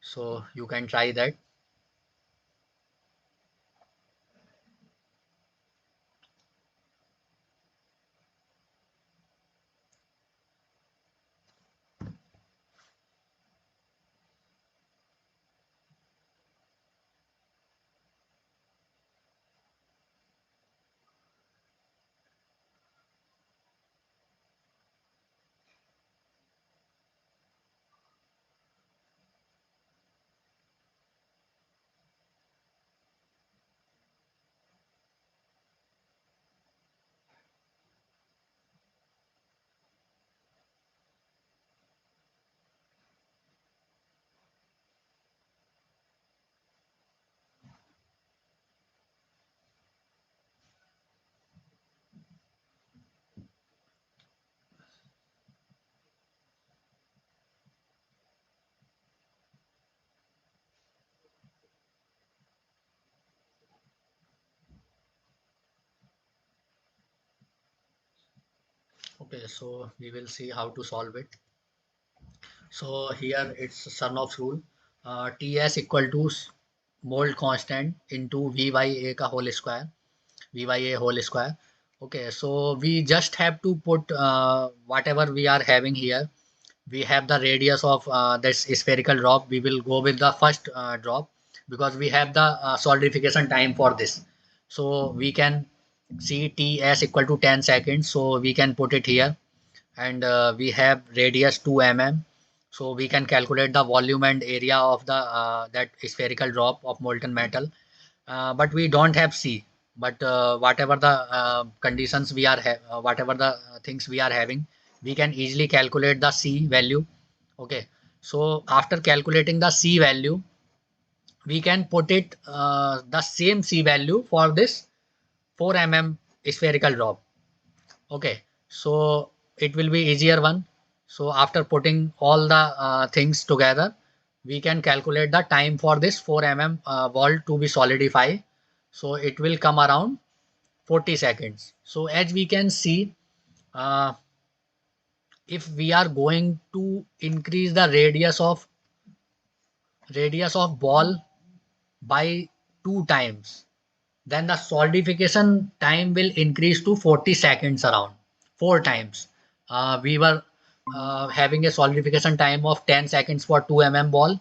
So you can try that. Okay, so we will see how to solve it. So here it's Sarnoff's rule. Ts equal to mold constant into V by A ka whole square. V by A whole square. Okay, so we just have to put whatever we are having here. We have the radius of this spherical drop. We will go with the first drop, because we have the solidification time for this. So we can see Ts equal to 10 seconds. So we can put it here, and we have radius 2 mm. So we can calculate the volume and area of the that spherical drop of molten metal. But we don't have C. But whatever the conditions we are whatever the things we are having, we can easily calculate the C value. Okay, so after calculating the C value, we can put it the same C value for this 4 mm spherical drop. Okay, so it will be easier one. So after putting all the things together, we can calculate the time for this 4 mm wall to be solidify. So it will come around 40 seconds. So as we can see, uh, if we are going to increase the radius of ball by 2 times, then the solidification time will increase to 40 seconds around 4 times. We were having a solidification time of 10 seconds for 2 mm ball,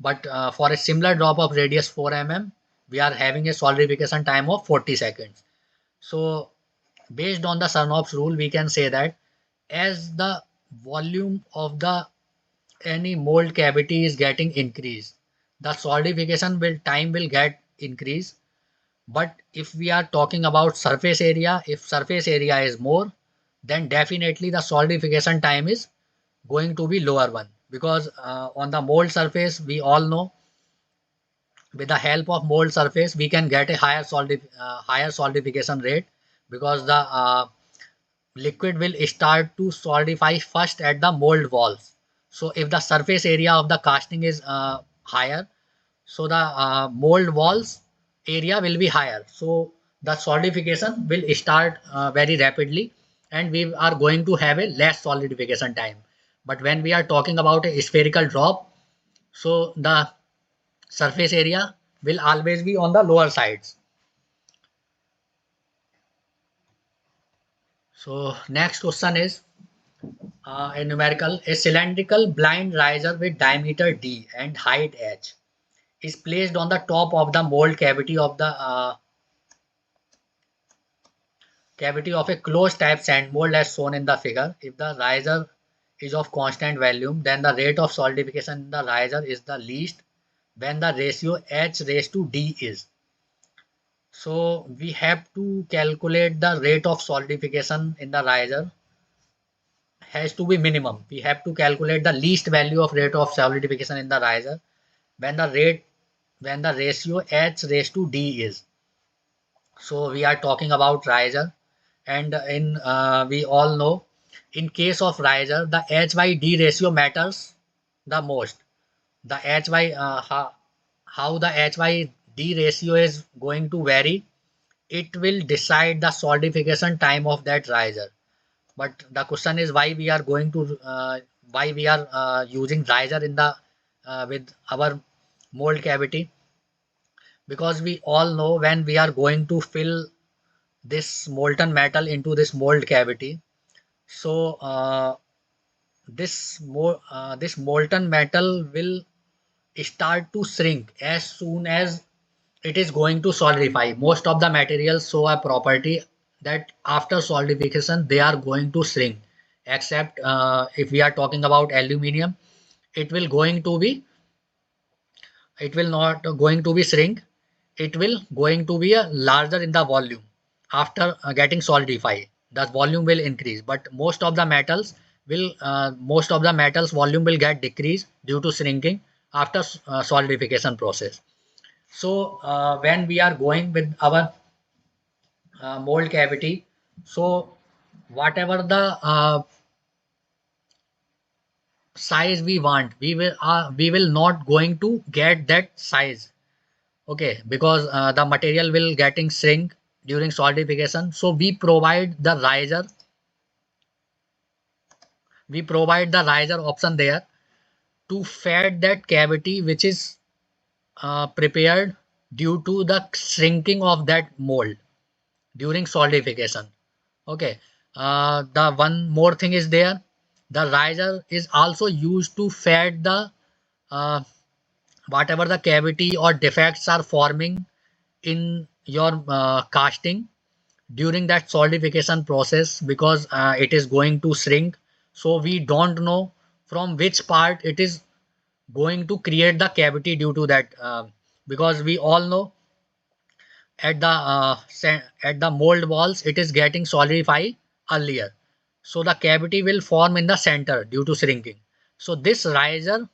but for a similar drop of radius 4 mm, we are having a solidification time of 40 seconds. So based on the Sarnoff's rule, we can say that as the volume of the any mold cavity is getting increased, the solidification will time will get increased. But if we are talking about surface area, if surface area is more, then definitely the solidification time is going to be lower one, because on the mold surface we all know, with the help of mold surface we can get a higher solidification rate, because the liquid will start to solidify first at the mold walls. So if the surface area of the casting is higher, so the mold walls area will be higher, so the solidification will start very rapidly, and we are going to have a less solidification time. But when we are talking about a spherical drop, so the surface area will always be on the lower sides. So next question is a numerical. A cylindrical blind riser with diameter d and height h is placed on the top of the mold cavity of a closed type sand mold as shown in the figure. If the riser is of constant volume, then the rate of solidification in the riser is the least when the ratio h raised to d is. So we have to calculate the rate of solidification in the riser has to be minimum. We have to calculate the least value of rate of solidification in the riser when the ratio h raised to d is. So we are talking about riser, and in we all know, in case of riser the h by d ratio matters the most. The h by how the h by d ratio is going to vary, it will decide the solidification time of that riser. But the question is why we are using riser in the with our mold cavity, because we all know when we are going to fill this molten metal into this mold cavity, so this molten metal will start to shrink as soon as it is going to solidify. Most of the materials show a property that after solidification they are going to shrink, except if we are talking about aluminium, it will going to be it will not going to be shrink, it will going to be a larger in the volume. After getting solidified, the volume will increase, but most of the metals volume will get decreased due to shrinking after solidification process. So when we are going with our mold cavity, so whatever the size we want, we will not going to get that size. Okay, because the material will getting shrink during solidification. So we provide the riser option there to fed that cavity which is prepared due to the shrinking of that mold during solidification. Okay, the one more thing is there. The riser is also used to fed the uh, whatever the cavity or defects are forming in your casting during that solidification process, because it is going to shrink. So we don't know from which part it is going to create the cavity due to that, because we all know at the mold walls it is getting solidified earlier, so the cavity will form in the center due to shrinking. So this riser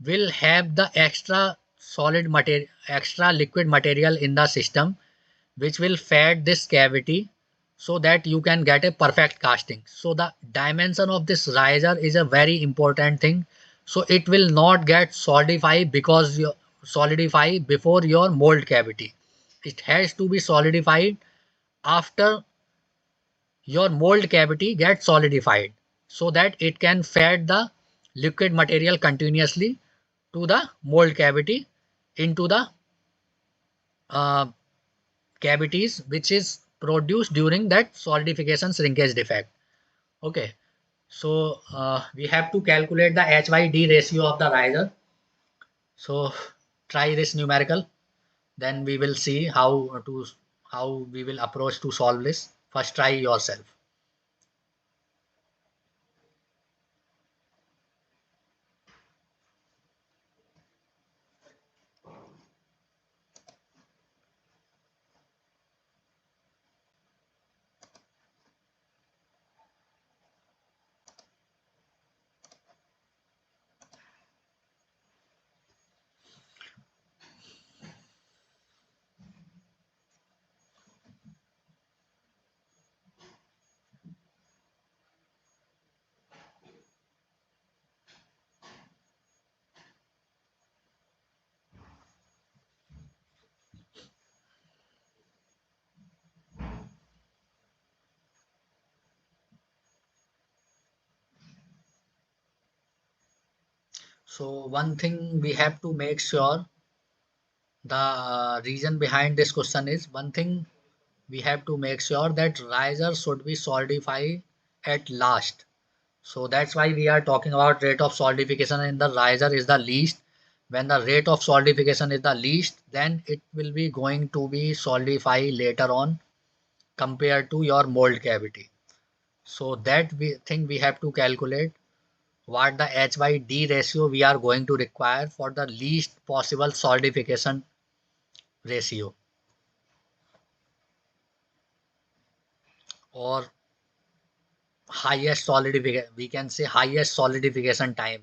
will have the extra liquid material in the system, which will fed this cavity so that you can get a perfect casting. So the dimension of this riser is a very important thing. So it will not get solidify before your mold cavity. It has to be solidified after your mold cavity gets solidified, so that it can fed the liquid material continuously to the mold cavity into the uh, cavities which is produced during that solidification shrinkage defect. Okay, so we have to calculate the h by d ratio of the riser. So try this numerical, then we will see how we will approach to solve this. First try yourself. So one thing we have to make sure, the reason behind this question is, one thing we have to make sure that riser should be solidified at last. So that's why we are talking about rate of solidification, and the riser is the least. When the rate of solidification is the least, then it will be going to be solidify later on compared to your mold cavity. So that we think we have to calculate what the H by D ratio we are going to require for the least possible solidification ratio, or highest solidification, we can say highest solidification time.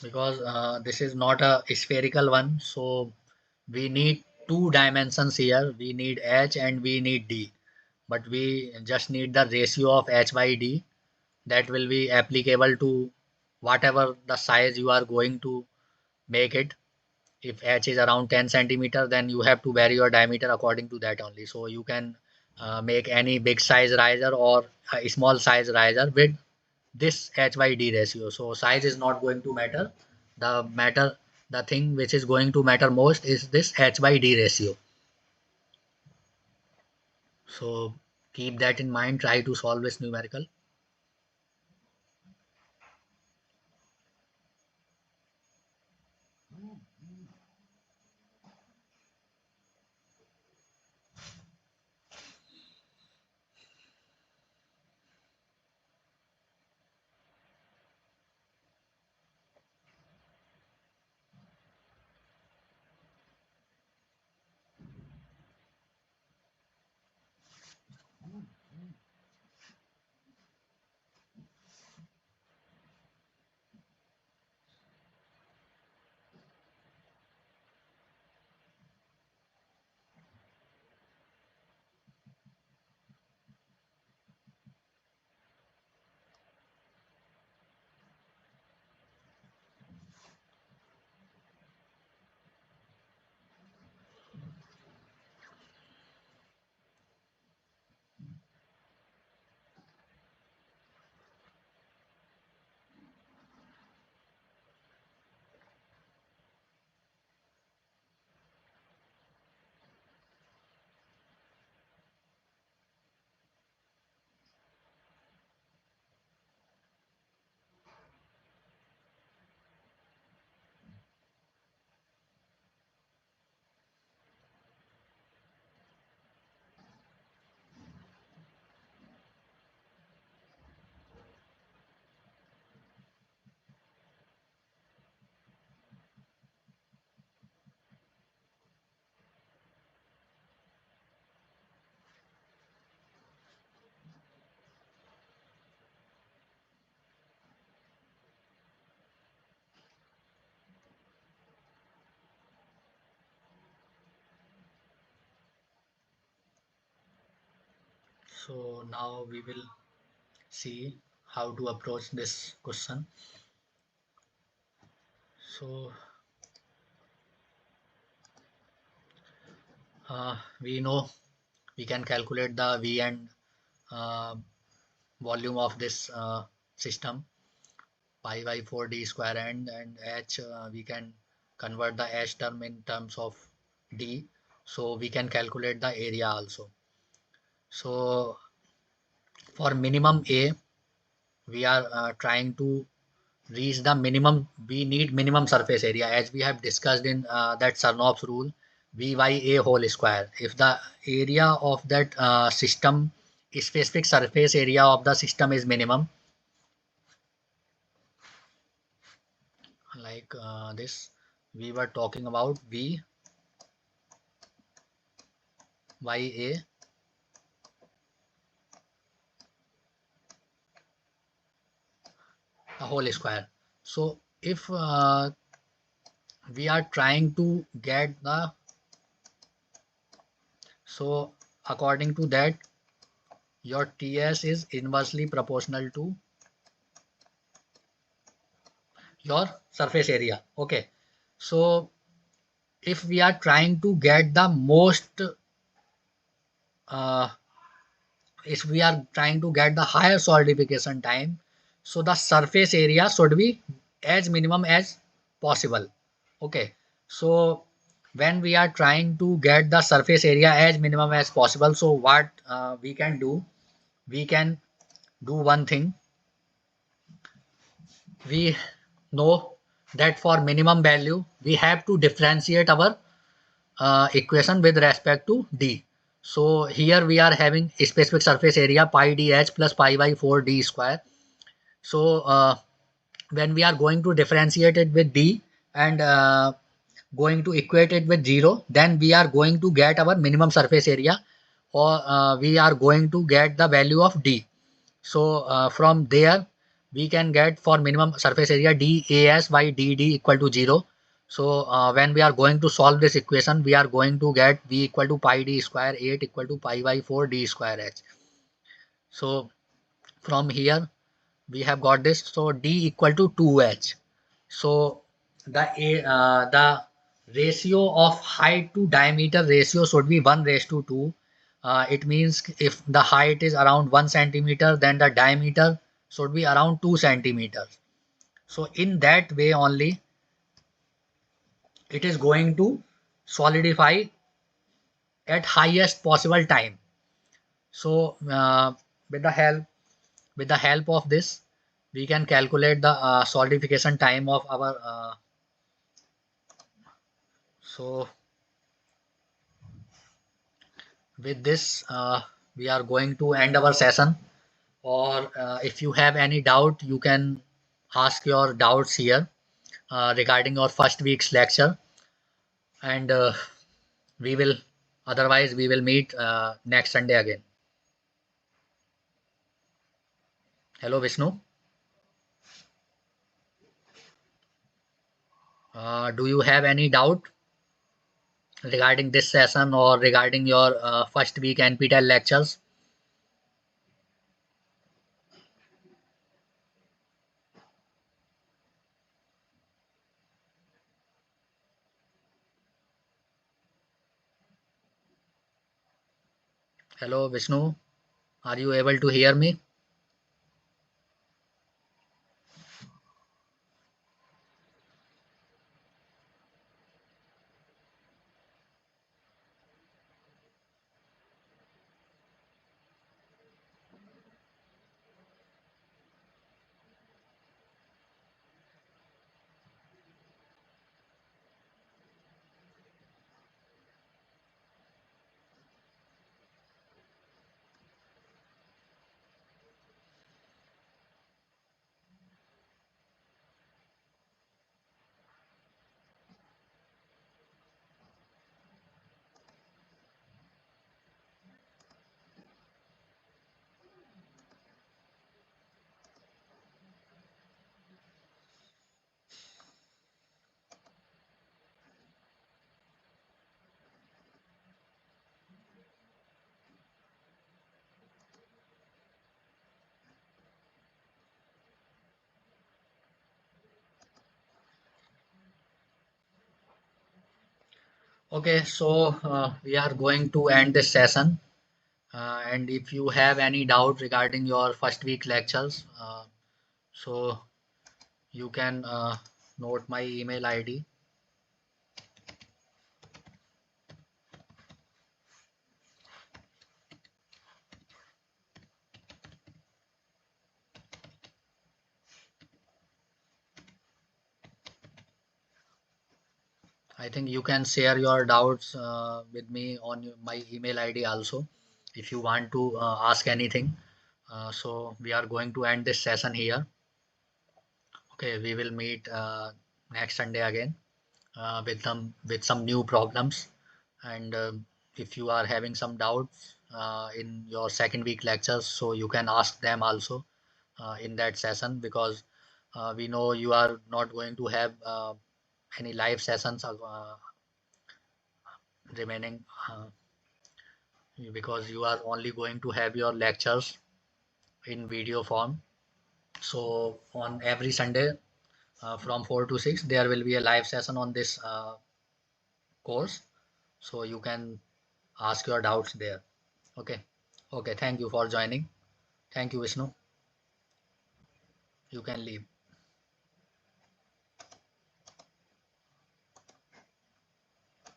Because this is not a spherical one, so we need two dimensions here. We need H and we need D, but we just need the ratio of H by D that will be applicable to whatever the size you are going to make it. If H is around 10 centimeter, then you have to vary your diameter according to that only. So you can make any big size riser or a small size riser with this H by D ratio. So size is not going to matter. The thing which is going to matter most is this H by D ratio. So keep that in mind. Try to solve this numerical. So now we will see how to approach this question. So we know we can calculate the V and uh, volume of this system, pi by 4 d square, and h, we can convert the h term in terms of d, so we can calculate the area also. So for minimum a, we are trying to reach the minimum. We need minimum surface area, as we have discussed in that Sarnoff's rule, v by a whole square. If the area of that system, specific surface area of the system is minimum, like this, we were talking about v by a whole square. So if we are trying to get the, so according to that, your TS is inversely proportional to your surface area. Okay. So if we are trying to get the most, uh, if we are trying to get the higher solidification time, so the surface area should be as minimum as possible. Okay. So when we are trying to get the surface area as minimum as possible, so what we can do, we can do one thing. We know that for minimum value, we have to differentiate our equation with respect to d. So here we are having a specific surface area pi dh plus pi by 4 d square. So when we are going to differentiate it with d and going to equate it with 0, then we are going to get our minimum surface area, or we are going to get the value of d. So from there we can get for minimum surface area dAs by dd equal to 0. So when we are going to solve this equation, we are going to get v equal to pi d square 8 equal to pi by 4 d square h. So from here we have got this. So d equal to 2h. So the ratio of height to diameter ratio should be 1 raised to 2. It means if the height is around 1 centimeter, then the diameter should be around 2 centimeters. So in that way only it is going to solidify at highest possible time. So with the help with the help of this, we can calculate the solidification time of our so with this we are going to end our session, or if you have any doubt, you can ask your doubts here regarding your first week's lecture, and we will otherwise we will meet next Sunday again. Hello Vishnu, do you have any doubt regarding this session or regarding your first week NPTEL lectures? Hello Vishnu, are you able to hear me? Okay, so we are going to end this session. And if you have any doubt regarding your first week lectures, So you can note my email ID. I think you can share your doubts with me on my email ID also if you want to ask anything. So we are going to end this session here. Okay, we will meet next Sunday again with some new problems. And if you are having some doubts in your second week lectures, so you can ask them also in that session, because we know you are not going to have any live sessions remaining, because you are only going to have your lectures in video form. So on every Sunday from 4 to 6, there will be a live session on this course. So you can ask your doubts there. Okay. Okay. Thank you for joining. Thank you, Vishnu. You can leave.